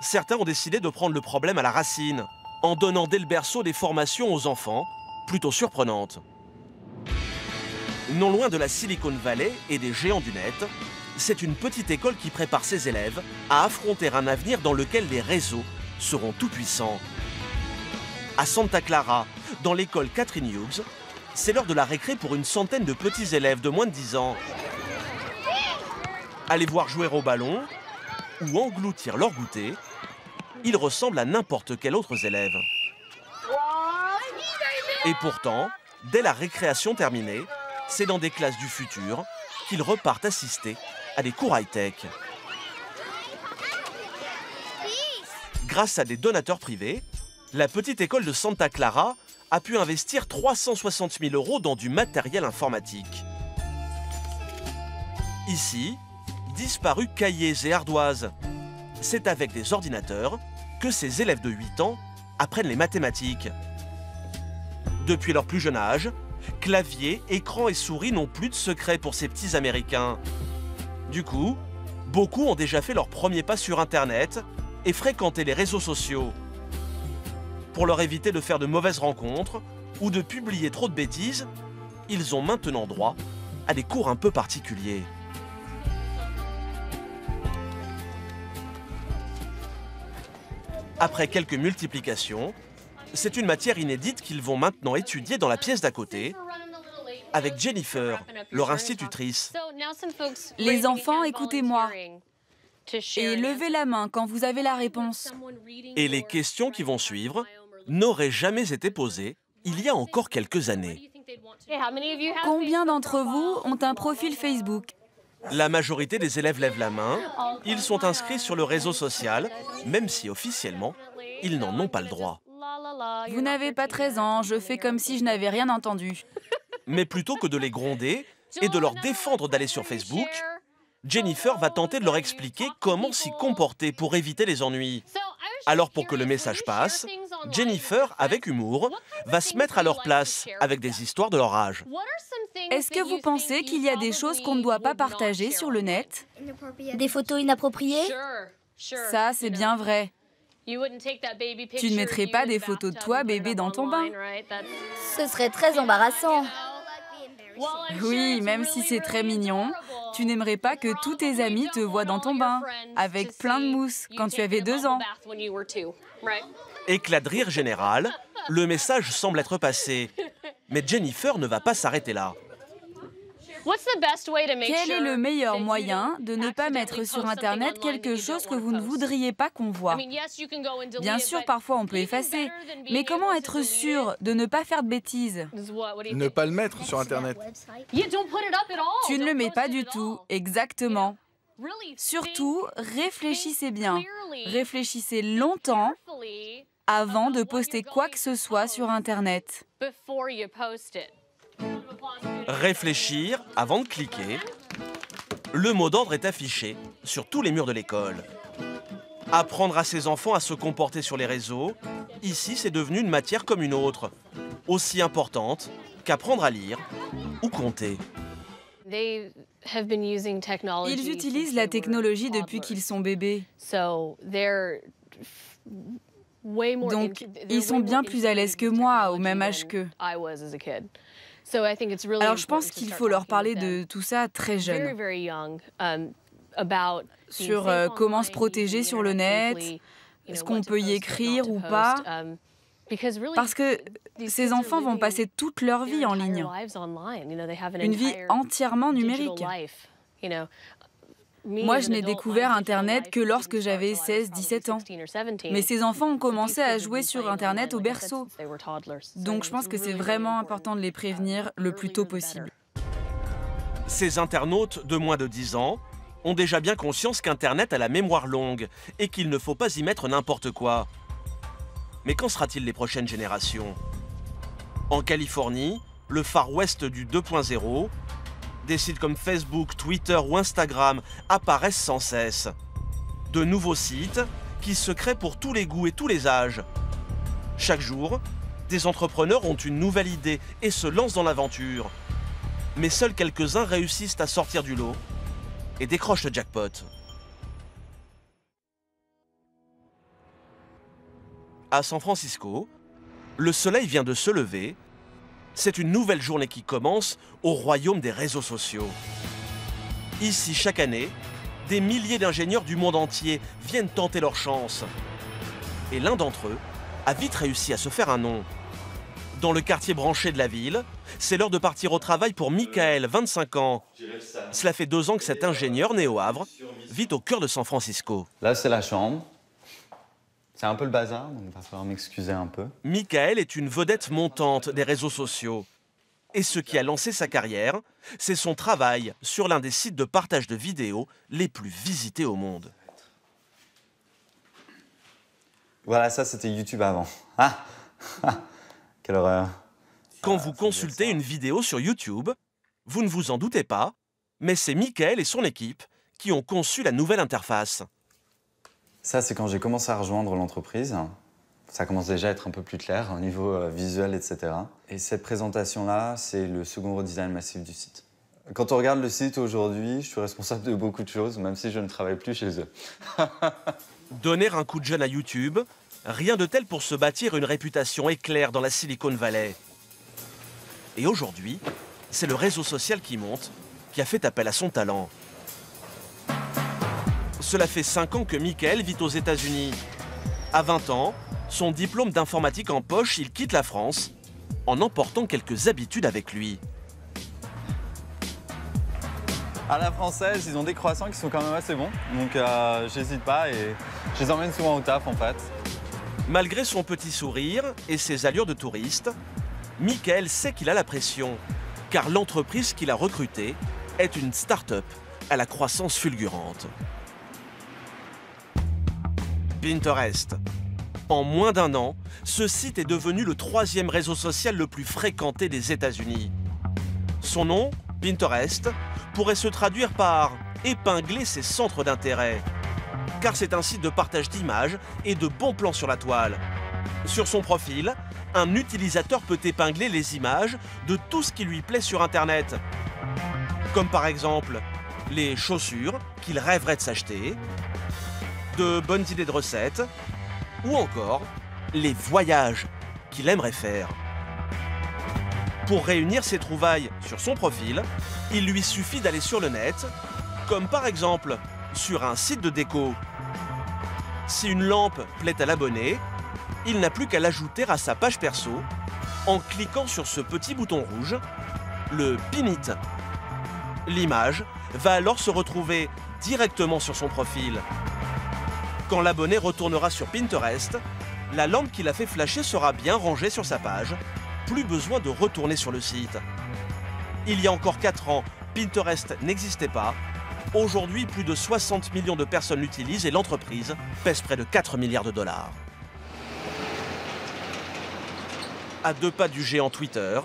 certains ont décidé de prendre le problème à la racine, en donnant dès le berceau des formations aux enfants, plutôt surprenantes. Non loin de la Silicon Valley et des géants du net, c'est une petite école qui prépare ses élèves à affronter un avenir dans lequel les réseaux seront tout-puissants. À Santa Clara, dans l'école Catherine Hughes, c'est l'heure de la récré pour une centaine de petits élèves de moins de 10 ans. Aller voir jouer au ballon ou engloutir leur goûter, ils ressemblent à n'importe quel autre élève. Et pourtant, dès la récréation terminée, c'est dans des classes du futur qu'ils repartent assister à des cours high-tech. Grâce à des donateurs privés, la petite école de Santa Clara a pu investir 360 000 € dans du matériel informatique. Ici, disparus cahiers et ardoises. C'est avec des ordinateurs que ces élèves de 8 ans apprennent les mathématiques. Depuis leur plus jeune âge, clavier, écran et souris n'ont plus de secret pour ces petits Américains. Du coup, beaucoup ont déjà fait leur premier pas sur Internet et fréquenté les réseaux sociaux. Pour leur éviter de faire de mauvaises rencontres ou de publier trop de bêtises, ils ont maintenant droit à des cours un peu particuliers. Après quelques multiplications, c'est une matière inédite qu'ils vont maintenant étudier dans la pièce d'à côté, avec Jennifer, leur institutrice. Les enfants, écoutez-moi. Et levez la main quand vous avez la réponse. Et les questions qui vont suivre n'auraient jamais été posées il y a encore quelques années. Combien d'entre vous ont un profil Facebook? La majorité des élèves lèvent la main. Ils sont inscrits sur le réseau social, même si officiellement, ils n'en ont pas le droit. Vous n'avez pas 13 ans, je fais comme si je n'avais rien entendu. Mais plutôt que de les gronder et de leur défendre d'aller sur Facebook, Jennifer va tenter de leur expliquer comment s'y comporter pour éviter les ennuis. Alors pour que le message passe, Jennifer, avec humour, va se mettre à leur place avec des histoires de leur âge. Est-ce que vous pensez qu'il y a des choses qu'on ne doit pas partager sur le net? Des photos inappropriées? Ça, c'est bien vrai. Tu ne mettrais pas des photos de toi, bébé, dans ton bain? Ce serait très embarrassant. Oui, même si c'est très mignon, tu n'aimerais pas que tous tes amis te voient dans ton bain, avec plein de mousse, quand tu avais 2 ans. Éclat de rire général, le message semble être passé. Mais Jennifer ne va pas s'arrêter là. Quel est le meilleur moyen de ne pas mettre sur Internet quelque chose que vous ne voudriez pas qu'on voit? Bien sûr, parfois on peut effacer, mais comment être sûr de ne pas faire de bêtises? Ne pas le mettre sur Internet. Tu ne le mets pas du tout, exactement. Surtout, réfléchissez bien. Réfléchissez longtemps avant de poster quoi que ce soit sur Internet. Réfléchir avant de cliquer. Le mot d'ordre est affiché sur tous les murs de l'école. Apprendre à ses enfants à se comporter sur les réseaux, ici c'est devenu une matière comme une autre, aussi importante qu'apprendre à lire ou compter. Ils utilisent la technologie depuis qu'ils sont bébés. Donc, ils sont bien plus à l'aise que moi, au même âge qu'eux. Alors, je pense qu'il faut leur parler de tout ça très jeune. Sur comment se protéger sur le net, est-ce qu'on peut y écrire ou pas. Parce que ces enfants vont passer toute leur vie en ligne. Une vie entièrement numérique. Moi, je n'ai découvert Internet que lorsque j'avais 16-17 ans. Mais ces enfants ont commencé à jouer sur Internet au berceau. Donc je pense que c'est vraiment important de les prévenir le plus tôt possible. Ces internautes de moins de 10 ans ont déjà bien conscience qu'Internet a la mémoire longue et qu'il ne faut pas y mettre n'importe quoi. Mais qu'en sera-t-il des prochaines générations? En Californie, le Far West du 2.0, des sites comme Facebook, Twitter ou Instagram apparaissent sans cesse. De nouveaux sites qui se créent pour tous les goûts et tous les âges. Chaque jour, des entrepreneurs ont une nouvelle idée et se lancent dans l'aventure. Mais seuls quelques-uns réussissent à sortir du lot et décrochent le jackpot. À San Francisco, le soleil vient de se lever. C'est une nouvelle journée qui commence au royaume des réseaux sociaux. Ici, chaque année, des milliers d'ingénieurs du monde entier viennent tenter leur chance. Et l'un d'entre eux a vite réussi à se faire un nom. Dans le quartier branché de la ville, c'est l'heure de partir au travail pour Michael, 25 ans. Cela fait 2 ans que cet ingénieur né au Havre vit au cœur de San Francisco. Là, c'est la chambre. C'est un peu le bazar, donc il va falloir m'excuser un peu. Michael est une vedette montante des réseaux sociaux. Et ce qui a lancé sa carrière, c'est son travail sur l'un des sites de partage de vidéos les plus visités au monde. Voilà, ça c'était YouTube avant. Ah, quelle horreur. Quand vous consultez une vidéo sur YouTube, vous ne vous en doutez pas, mais c'est Michael et son équipe qui ont conçu la nouvelle interface. Ça, c'est quand j'ai commencé à rejoindre l'entreprise. Ça commence déjà à être un peu plus clair au niveau visuel, etc. Et cette présentation-là, c'est le second redesign massif du site. Quand on regarde le site aujourd'hui, je suis responsable de beaucoup de choses, même si je ne travaille plus chez eux. Donner un coup de jeune à YouTube, rien de tel pour se bâtir une réputation éclair dans la Silicon Valley. Et aujourd'hui, c'est le réseau social qui monte, qui a fait appel à son talent. Cela fait 5 ans que Michael vit aux États-Unis. À 20 ans, son diplôme d'informatique en poche, il quitte la France en emportant quelques habitudes avec lui. À la française, ils ont des croissants qui sont quand même assez bons. Donc j'hésite pas et je les emmène souvent au taf en fait. Malgré son petit sourire et ses allures de touriste, Michael sait qu'il a la pression, car l'entreprise qu'il a recrutée est une start-up à la croissance fulgurante. Pinterest. En moins d'1 an, ce site est devenu le 3e réseau social le plus fréquenté des États-Unis. Son nom, Pinterest, pourrait se traduire par « épingler ses centres d'intérêt », car c'est un site de partage d'images et de bons plans sur la toile. Sur son profil, un utilisateur peut épingler les images de tout ce qui lui plaît sur Internet. Comme par exemple, les chaussures qu'il rêverait de s'acheter, de bonnes idées de recettes, ou encore les voyages qu'il aimerait faire. Pour réunir ses trouvailles sur son profil, il lui suffit d'aller sur le net, comme par exemple sur un site de déco. Si une lampe plaît à l'abonné, il n'a plus qu'à l'ajouter à sa page perso en cliquant sur ce petit bouton rouge, le Pin It. L'image va alors se retrouver directement sur son profil. Quand l'abonné retournera sur Pinterest, la lampe qui l'a fait flasher sera bien rangée sur sa page. Plus besoin de retourner sur le site. Il y a encore 4 ans, Pinterest n'existait pas. Aujourd'hui, plus de 60 millions de personnes l'utilisent et l'entreprise pèse près de 4 milliards de dollars. À 2 pas du géant Twitter,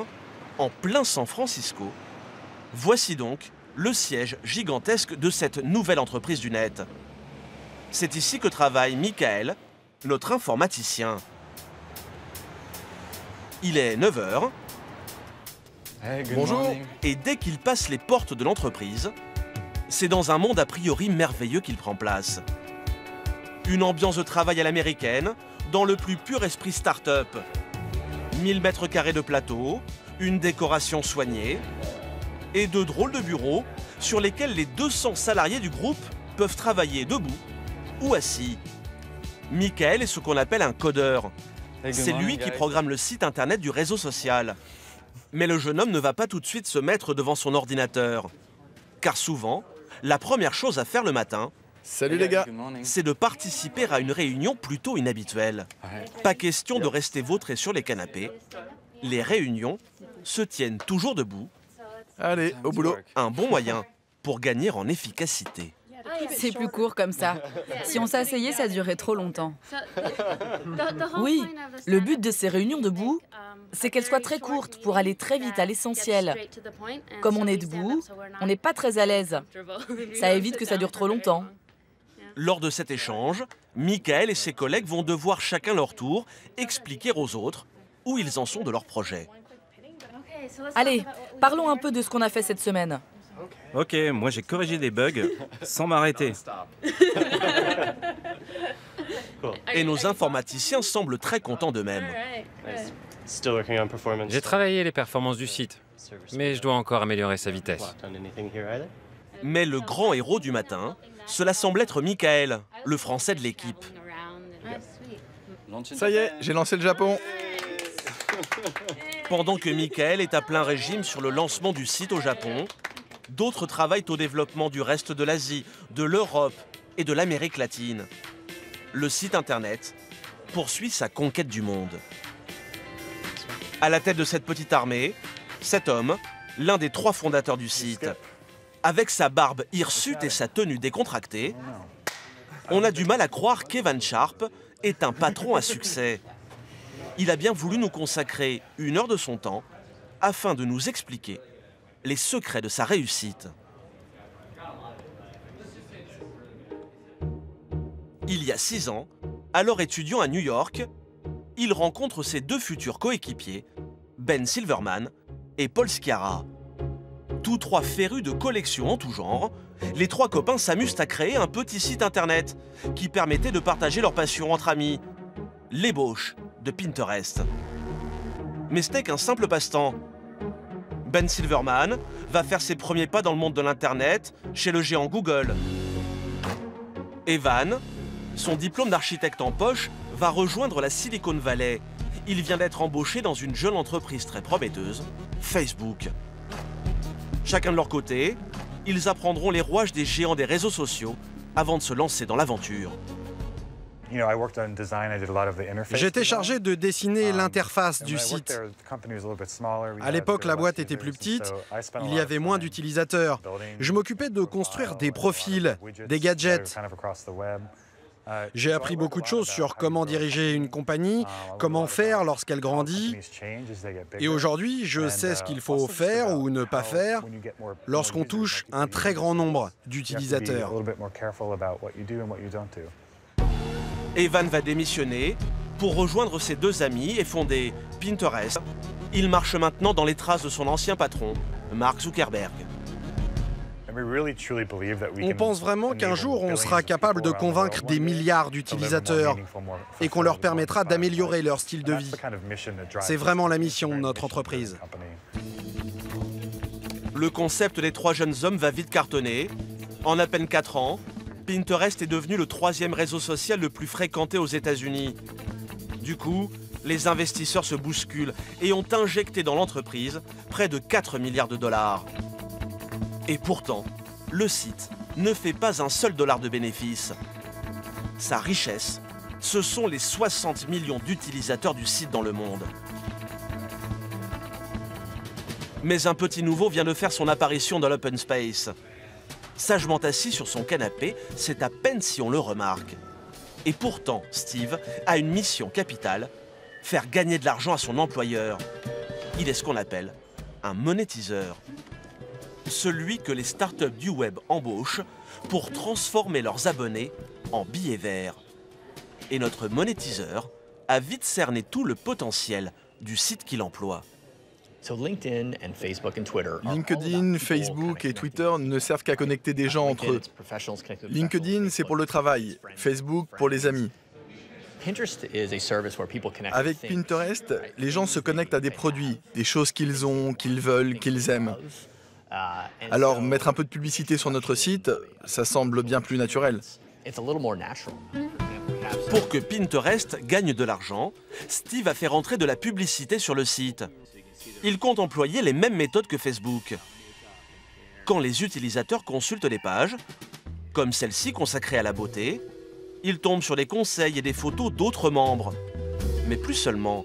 en plein San Francisco, voici donc le siège gigantesque de cette nouvelle entreprise du net. C'est ici que travaille Michael, notre informaticien. Il est 9 h. Bonjour. Et dès qu'il passe les portes de l'entreprise, c'est dans un monde a priori merveilleux qu'il prend place. Une ambiance de travail à l'américaine, dans le plus pur esprit start-up. 1000 mètres carrés de plateau, une décoration soignée et de drôles de bureaux sur lesquels les 200 salariés du groupe peuvent travailler debout ou assis. Michael est ce qu'on appelle un codeur. C'est lui qui programme le site internet du réseau social. Mais le jeune homme ne va pas tout de suite se mettre devant son ordinateur. Car souvent, la première chose à faire le matin, salut les gars, c'est de participer à une réunion plutôt inhabituelle. Pas question de rester vautré sur les canapés. Les réunions se tiennent toujours debout. Allez, au boulot. Un bon moyen pour gagner en efficacité. C'est plus court comme ça. Si on s'asseyait, ça durait trop longtemps. Oui, le but de ces réunions debout, c'est qu'elles soient très courtes pour aller très vite à l'essentiel. Comme on est debout, on n'est pas très à l'aise. Ça évite que ça dure trop longtemps. Lors de cet échange, Michael et ses collègues vont devoir chacun leur tour expliquer aux autres où ils en sont de leur projet. Allez, parlons un peu de ce qu'on a fait cette semaine. Ok, moi j'ai corrigé des bugs sans m'arrêter. Et nos informaticiens semblent très contents d'eux-mêmes. J'ai travaillé les performances du site, mais je dois encore améliorer sa vitesse. Mais le grand héros du matin, cela semble être Michael, le français de l'équipe. Ça y est, j'ai lancé le Japon. Pendant que Michael est à plein régime sur le lancement du site au Japon, d'autres travaillent au développement du reste de l'Asie, de l'Europe et de l'Amérique latine. Le site internet poursuit sa conquête du monde. À la tête de cette petite armée, cet homme, l'un des 3 fondateurs du site. Avec sa barbe hirsute et sa tenue décontractée, on a du mal à croire qu'Evan Sharp est un patron à succès. Il a bien voulu nous consacrer 1 heure de son temps afin de nous expliquer les secrets de sa réussite. Il y a 6 ans, alors étudiant à New York, il rencontre ses 2 futurs coéquipiers, Ben Silverman et Paul Sciarra. Tous 3 férus de collections en tout genre, les 3 copains s'amusent à créer un petit site internet qui permettait de partager leur passion entre amis. L'ébauche de Pinterest. Mais ce n'est qu'un simple passe-temps. Ben Silverman va faire ses premiers pas dans le monde de l'Internet chez le géant Google. Evan, son diplôme d'architecte en poche, va rejoindre la Silicon Valley. Il vient d'être embauché dans une jeune entreprise très prometteuse, Facebook. Chacun de leur côté, ils apprendront les rouages des géants des réseaux sociaux avant de se lancer dans l'aventure. J'étais chargé de dessiner l'interface du site. À l'époque, la boîte était plus petite, il y avait moins d'utilisateurs. Je m'occupais de construire des profils, des gadgets. J'ai appris beaucoup de choses sur comment diriger une compagnie, comment faire lorsqu'elle grandit. Et aujourd'hui, je sais ce qu'il faut faire ou ne pas faire lorsqu'on touche un très grand nombre d'utilisateurs. Evan va démissionner pour rejoindre ses deux amis et fonder Pinterest. Il marche maintenant dans les traces de son ancien patron, Mark Zuckerberg. On pense vraiment qu'un jour, on sera capable de convaincre des milliards d'utilisateurs et qu'on leur permettra d'améliorer leur style de vie. C'est vraiment la mission de notre entreprise. Le concept des 3 jeunes hommes va vite cartonner. En à peine 4 ans, Pinterest est devenu le 3e réseau social le plus fréquenté aux États-Unis. Du coup, les investisseurs se bousculent et ont injecté dans l'entreprise près de 4 milliards de dollars. Et pourtant, le site ne fait pas un seul dollar de bénéfice. Sa richesse, ce sont les 60 millions d'utilisateurs du site dans le monde. Mais un petit nouveau vient de faire son apparition dans l'open space. Sagement assis sur son canapé, c'est à peine si on le remarque. Et pourtant, Steve a une mission capitale, faire gagner de l'argent à son employeur. Il est ce qu'on appelle un monétiseur. Celui que les startups du web embauchent pour transformer leurs abonnés en billets verts. Et notre monétiseur a vite cerné tout le potentiel du site qu'il emploie. LinkedIn, Facebook et Twitter ne servent qu'à connecter des gens entre eux. LinkedIn, c'est pour le travail, Facebook pour les amis. Avec Pinterest, les gens se connectent à des produits, des choses qu'ils ont, qu'ils veulent, qu'ils aiment. Alors, mettre un peu de publicité sur notre site, ça semble bien plus naturel. Pour que Pinterest gagne de l'argent, Steve a fait rentrer de la publicité sur le site. Il compte employer les mêmes méthodes que Facebook. Quand les utilisateurs consultent les pages, comme celle-ci consacrée à la beauté, ils tombent sur des conseils et des photos d'autres membres. Mais plus seulement.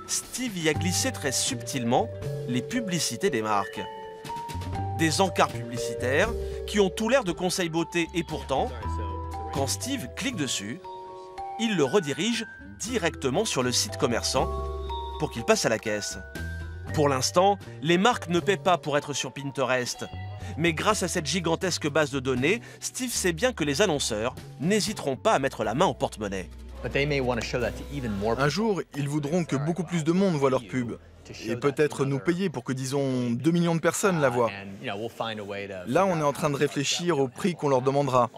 Steve y a glissé très subtilement les publicités des marques. Des encarts publicitaires qui ont tout l'air de conseils beauté et pourtant, quand Steve clique dessus, il le redirige directement sur le site commerçant pour qu'il passe à la caisse. Pour l'instant, les marques ne paient pas pour être sur Pinterest. Mais grâce à cette gigantesque base de données, Steve sait bien que les annonceurs n'hésiteront pas à mettre la main au porte-monnaie. Un jour, ils voudront que beaucoup plus de monde voit leur pub. Et peut-être nous payer pour que, disons, 2 millions de personnes la voient. Là, on est en train de réfléchir au prix qu'on leur demandera.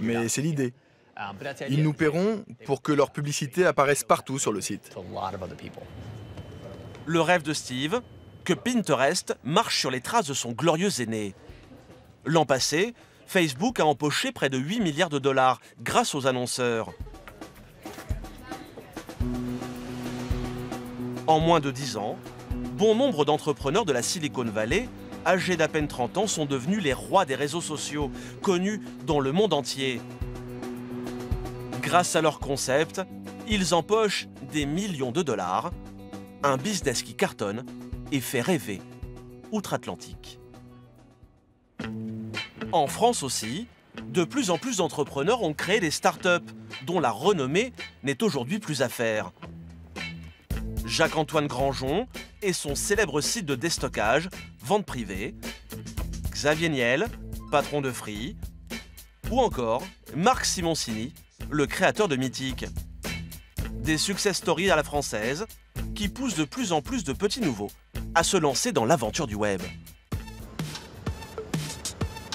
Mais c'est l'idée. Ils nous paieront pour que leur publicité apparaisse partout sur le site. Le rêve de Steve, que Pinterest marche sur les traces de son glorieux aîné. L'an passé, Facebook a empoché près de 8 milliards de dollars grâce aux annonceurs. En moins de 10 ans, bon nombre d'entrepreneurs de la Silicon Valley, âgés d'à peine 30 ans, sont devenus les rois des réseaux sociaux, connus dans le monde entier. Grâce à leur concept, ils empochent des millions de dollars, un business qui cartonne et fait rêver outre-Atlantique. En France aussi, de plus en plus d'entrepreneurs ont créé des startups dont la renommée n'est aujourd'hui plus à faire. Jacques-Antoine Granjon et son célèbre site de déstockage, vente privée, Xavier Niel, patron de Free, ou encore Marc Simoncini, le créateur de Mythique. Des success stories à la française qui poussent de plus en plus de petits nouveaux à se lancer dans l'aventure du web.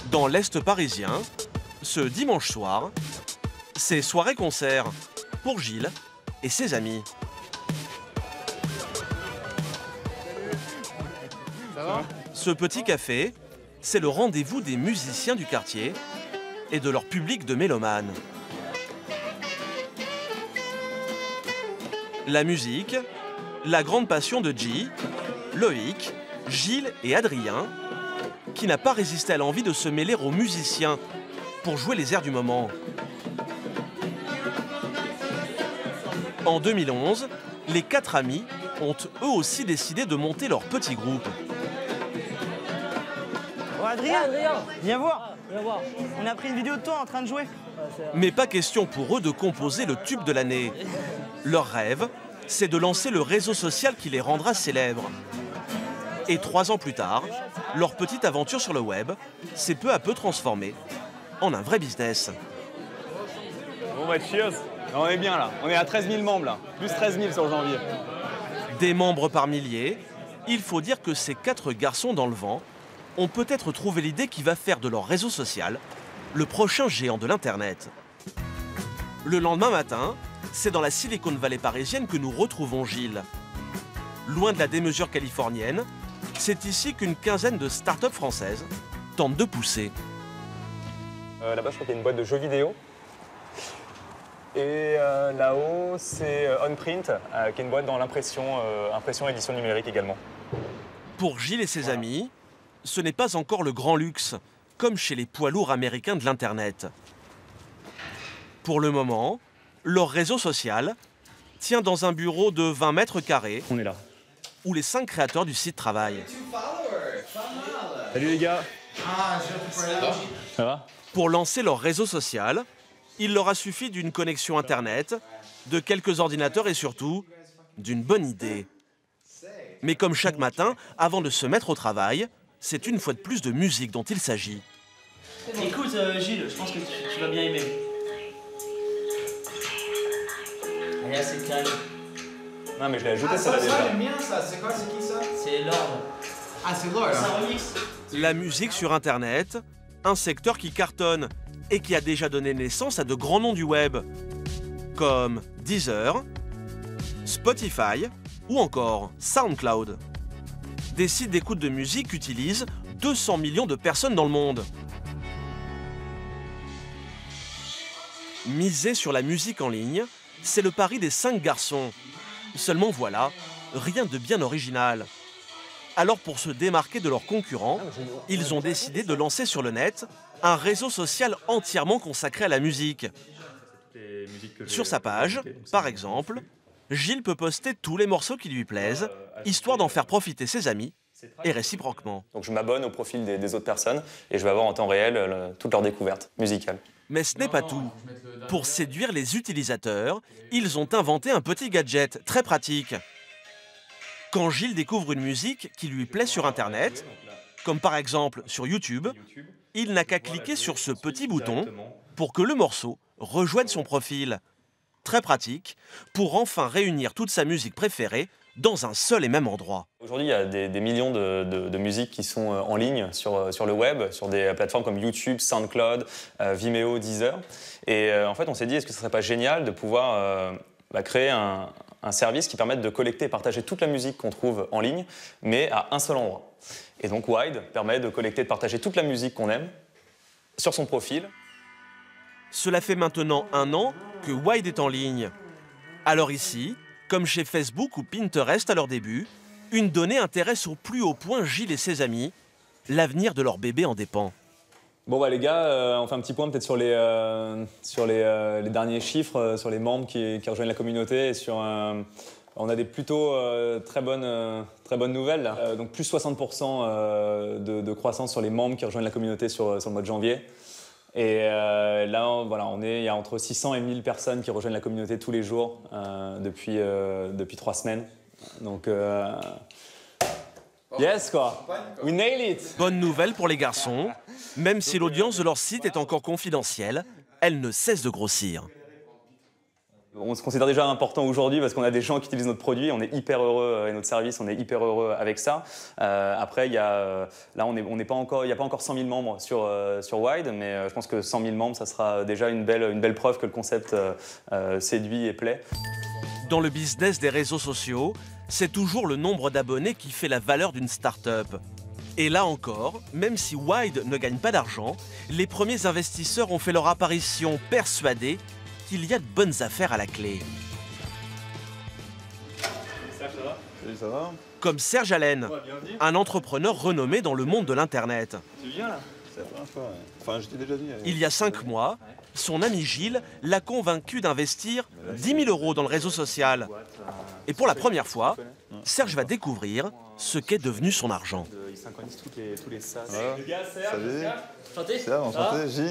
Dans l'Est parisien, ce dimanche soir, c'est soirée-concert pour Gilles et ses amis. Ce petit café, c'est le rendez-vous des musiciens du quartier et de leur public de mélomanes. La musique, la grande passion de Guy, Loïc, Gilles et Adrien, qui n'a pas résisté à l'envie de se mêler aux musiciens pour jouer les airs du moment. En 2011, les 4 amis ont eux aussi décidé de monter leur petit groupe. Oh Adrien, viens voir. On a pris une vidéo de toi en train de jouer. Mais pas question pour eux de composer le tube de l'année. Leur rêve, c'est de lancer le réseau social qui les rendra célèbres. Et 3 ans plus tard, leur petite aventure sur le web s'est peu à peu transformée en un vrai business. Bon bah cheers. On est bien là, on est à 13 000 membres là, plus 13 000 sur janvier. Des membres par milliers, il faut dire que ces 4 garçons dans le vent ont peut-être trouvé l'idée qui va faire de leur réseau social le prochain géant de l'Internet. Le lendemain matin, c'est dans la Silicon Valley parisienne que nous retrouvons Gilles. Loin de la démesure californienne, c'est ici qu'une quinzaine de start-up françaises tentent de pousser. Là-bas, je crois qu'il y a une boîte de jeux vidéo. Et là-haut, c'est OnPrint, qui est une boîte dans l'impression, impression et édition numérique également. Pour Gilles et ses amis, ce n'est pas encore le grand luxe, comme chez les poids lourds américains de l'Internet. Pour le moment, leur réseau social tient dans un bureau de 20 mètres carrés. On est là. Où les 5 créateurs du site travaillent. Salut les gars. Ça va? Pour lancer leur réseau social, il leur a suffi d'une connexion Internet, de quelques ordinateurs et surtout d'une bonne idée. Mais comme chaque matin, avant de se mettre au travail, c'est une fois de plus de musique dont il s'agit. Écoute Gilles, je pense que tu vas bien aimer. Allez, c'est calme. Non mais je l'ai ajouté ça là déjà. Ça j'aime bien ça, c'est quoi, c'est qui ça? C'est Lord. Ah c'est Lord. C'est un remix. La musique sur Internet, un secteur qui cartonne et qui a déjà donné naissance à de grands noms du web, comme Deezer, Spotify ou encore SoundCloud. Des sites d'écoute de musique utilisent 200 millions de personnes dans le monde. Miser sur la musique en ligne, c'est le pari des 5 garçons. Seulement voilà, rien de bien original. Alors pour se démarquer de leurs concurrents, ils ont décidé de lancer sur le net un réseau social entièrement consacré à la musique. Sur sa page, par exemple, Gilles peut poster tous les morceaux qui lui plaisent, histoire d'en faire profiter ses amis, et réciproquement. Donc je m'abonne au profil des autres personnes et je vais avoir en temps réel toutes leurs découvertes musicales. Mais ce n'est pas tout. Pour séduire les utilisateurs, ils ont inventé un petit gadget très pratique. Quand Gilles découvre une musique qui lui plaît sur Internet, comme par exemple sur YouTube, il n'a qu'à cliquer sur ce petit bouton pour que le morceau rejoigne son profil. Très pratique pour enfin réunir toute sa musique préférée dans un seul et même endroit. Aujourd'hui, il y a des millions de musiques qui sont en ligne sur le web, sur des plateformes comme YouTube, SoundCloud, Vimeo, Deezer. Et en fait, on s'est dit, est-ce que ce ne serait pas génial de pouvoir créer un service qui permette de collecter et partager toute la musique qu'on trouve en ligne, mais à un seul endroit. Et donc Wide permet de collecter et de partager toute la musique qu'on aime sur son profil. Cela fait maintenant 1 an que Wide est en ligne. Alors ici, comme chez Facebook ou Pinterest à leur début, une donnée intéresse au plus haut point Gilles et ses amis. L'avenir de leur bébé en dépend. Bon bah les gars, on fait un petit point peut-être sur les derniers chiffres, sur les membres qui rejoignent la communauté et sur on a des plutôt très bonnes nouvelles là. Donc plus 60% de croissance sur les membres qui rejoignent la communauté sur le mois de janvier. Et là, voilà, il y a entre 600 et 1000 personnes qui rejoignent la communauté tous les jours depuis 3 semaines. Donc, yes quoi, we nail it. Bonne nouvelle pour les garçons, même si l'audience de leur site est encore confidentielle, elle ne cesse de grossir. On se considère déjà important aujourd'hui parce qu'on a des gens qui utilisent notre produit, on est hyper heureux et notre service, on est hyper heureux avec ça. Après, là, il n'y a pas encore 100 000 membres sur Wide, mais je pense que 100 000 membres, ça sera déjà une belle preuve que le concept séduit et plaît. Dans le business des réseaux sociaux, c'est toujours le nombre d'abonnés qui fait la valeur d'une start-up. Et là encore, même si Wide ne gagne pas d'argent, les premiers investisseurs ont fait leur apparition persuadés qu'il y a de bonnes affaires à la clé. Salut, ça va? Comme Serge Allen, un entrepreneur renommé dans le monde de l'Internet. Tu viens là? C'est la première fois, ouais. Enfin, je t'ai déjà dit. Il y a 5 mois, son ami Gilles l'a convaincu d'investir 10 000 € dans le réseau social. Et pour la première fois, Serge va découvrir ce qu'est devenu son argent. Ils synchronisent tous les sas. Ouais. Les gars, Salut. Santé. Serge, enchanté, J.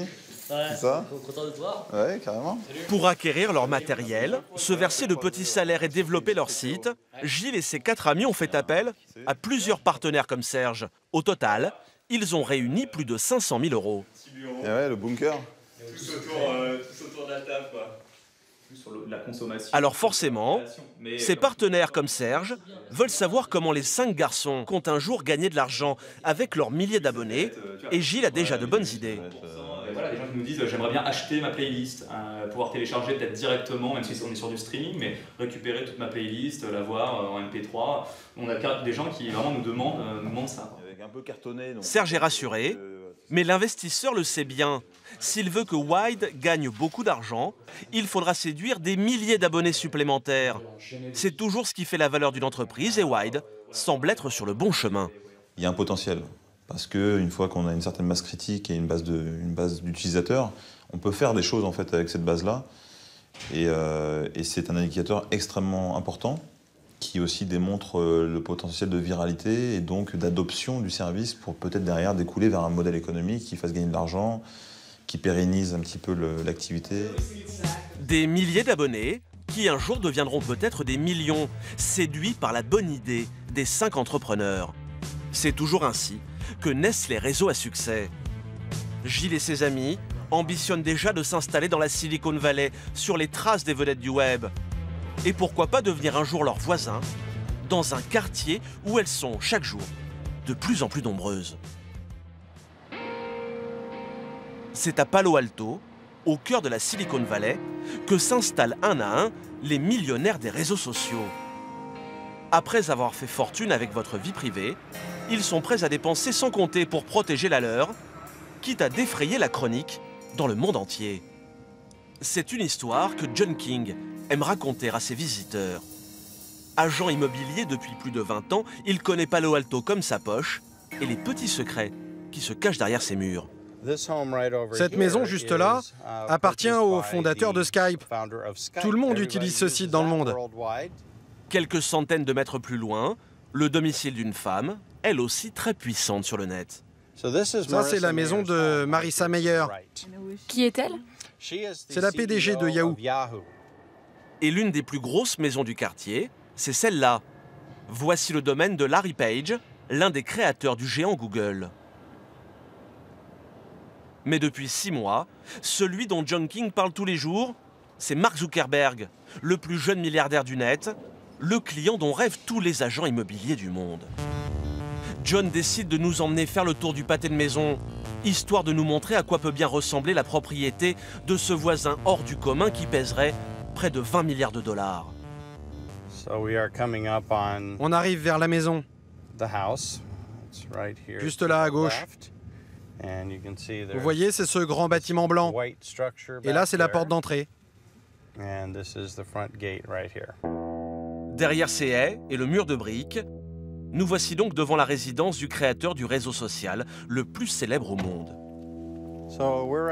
Ouais, c'est ça? Content de te voir. Ouais, carrément. Pour acquérir leur matériel, se verser de petits salaires et développer leur site, Gilles et ses 4 amis ont fait appel à plusieurs partenaires comme Serge. Au total, ils ont réuni plus de 500 000 €. Et ouais, le bunker. Tous autour de la table, quoi. Sur la consommation. Alors forcément, ces partenaires comme Serge veulent savoir comment les 5 garçons comptent un jour gagner de l'argent avec leurs milliers d'abonnés, et Gilles a déjà de bonnes idées. Voilà, les gens qui nous disent j'aimerais bien acheter ma playlist, pouvoir télécharger peut-être directement, même si on est sur du streaming, mais récupérer toute ma playlist, l'avoir en MP3. On a des gens qui vraiment nous demandent ça. Un peu cartonné, donc. Serge est rassuré, mais l'investisseur le sait bien. S'il veut que Wide gagne beaucoup d'argent, il faudra séduire des milliers d'abonnés supplémentaires. C'est toujours ce qui fait la valeur d'une entreprise et Wide semble être sur le bon chemin. Il y a un potentiel, parce qu'une fois qu'on a une certaine masse critique et une base d'utilisateurs, on peut faire des choses en fait avec cette base-là. Et c'est un indicateur extrêmement important qui aussi démontre le potentiel de viralité et donc d'adoption du service pour peut-être derrière découler vers un modèle économique qui fasse gagner de l'argent, qui pérennise un petit peu l'activité. Des milliers d'abonnés qui un jour deviendront peut-être des millions, séduits par la bonne idée des 5 entrepreneurs. C'est toujours ainsi que naissent les réseaux à succès. Gilles et ses amis ambitionnent déjà de s'installer dans la Silicon Valley, sur les traces des vedettes du web. Et pourquoi pas devenir un jour leurs voisins, dans un quartier où elles sont chaque jour de plus en plus nombreuses. C'est à Palo Alto, au cœur de la Silicon Valley, que s'installent un à un les millionnaires des réseaux sociaux. Après avoir fait fortune avec votre vie privée, ils sont prêts à dépenser sans compter pour protéger la leur, quitte à défrayer la chronique dans le monde entier. C'est une histoire que John King aime raconter à ses visiteurs. Agent immobilier depuis plus de 20 ans, il connaît Palo Alto comme sa poche et les petits secrets qui se cachent derrière ses murs. Cette maison juste là appartient au fondateur de Skype. Tout le monde utilise ce site dans le monde. Quelques centaines de mètres plus loin, le domicile d'une femme, elle aussi très puissante sur le net. Ça, c'est la maison de Marissa Mayer. Qui est-elle? C'est la PDG de Yahoo. Et l'une des plus grosses maisons du quartier, c'est celle-là. Voici le domaine de Larry Page, l'un des créateurs du géant Google. Mais depuis 6 mois, celui dont John King parle tous les jours, c'est Mark Zuckerberg, le plus jeune milliardaire du net, le client dont rêvent tous les agents immobiliers du monde. John décide de nous emmener faire le tour du pâté de maison, histoire de nous montrer à quoi peut bien ressembler la propriété de ce voisin hors du commun qui pèserait près de 20 milliards de dollars. On arrive vers la maison. Juste là à gauche. Vous voyez, c'est ce grand bâtiment blanc. Et là, c'est la porte d'entrée. Derrière ces haies et le mur de briques, nous voici donc devant la résidence du créateur du réseau social le plus célèbre au monde.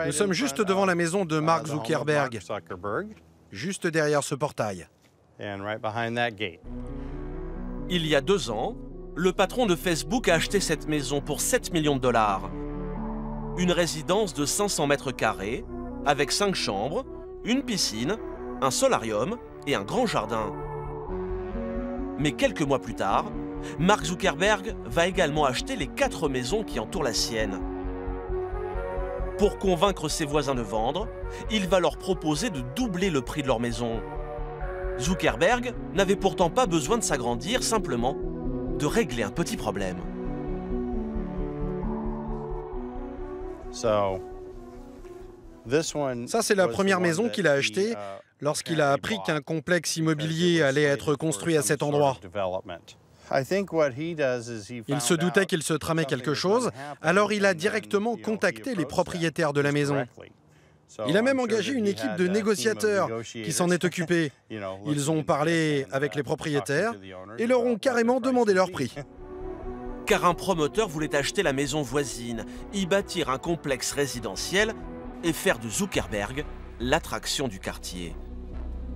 Nous sommes juste devant la maison de Mark Zuckerberg, juste derrière ce portail. Il y a 2 ans, le patron de Facebook a acheté cette maison pour 7 millions de dollars. Une résidence de 500 mètres carrés, avec 5 chambres, une piscine, un solarium et un grand jardin. Mais quelques mois plus tard, Mark Zuckerberg va également acheter les 4 maisons qui entourent la sienne. Pour convaincre ses voisins de vendre, il va leur proposer de doubler le prix de leur maison. Zuckerberg n'avait pourtant pas besoin de s'agrandir, simplement de régler un petit problème. Ça, c'est la première maison qu'il a achetée lorsqu'il a appris qu'un complexe immobilier allait être construit à cet endroit. Il se doutait qu'il se tramait quelque chose, alors il a directement contacté les propriétaires de la maison. Il a même engagé une équipe de négociateurs qui s'en est occupée. Ils ont parlé avec les propriétaires et leur ont carrément demandé leur prix. Car un promoteur voulait acheter la maison voisine, y bâtir un complexe résidentiel et faire de Zuckerberg l'attraction du quartier.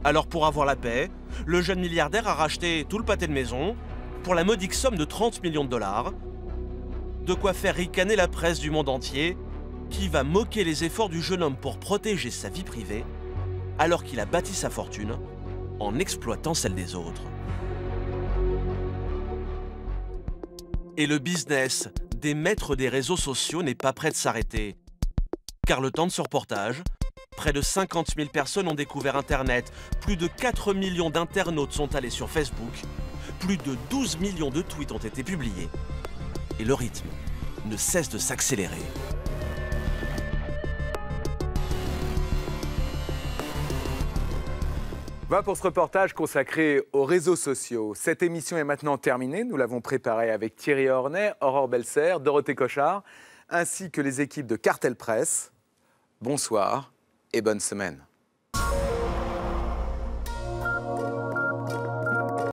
Alors pour avoir la paix, le jeune milliardaire a racheté tout le pâté de maison pour la modique somme de 30 millions de dollars. De quoi faire ricaner la presse du monde entier, qui va moquer les efforts du jeune homme pour protéger sa vie privée, alors qu'il a bâti sa fortune en exploitant celle des autres. Et le business des maîtres des réseaux sociaux n'est pas prêt de s'arrêter. Car le temps de ce reportage, près de 50 000 personnes ont découvert Internet, plus de 4 millions d'internautes sont allés sur Facebook, plus de 12 millions de tweets ont été publiés. Et le rythme ne cesse de s'accélérer. Voilà pour ce reportage consacré aux réseaux sociaux. Cette émission est maintenant terminée. Nous l'avons préparée avec Thierry Hornet, Aurore Belser, Dorothée Cochard, ainsi que les équipes de Cartel Presse. Bonsoir et bonne semaine.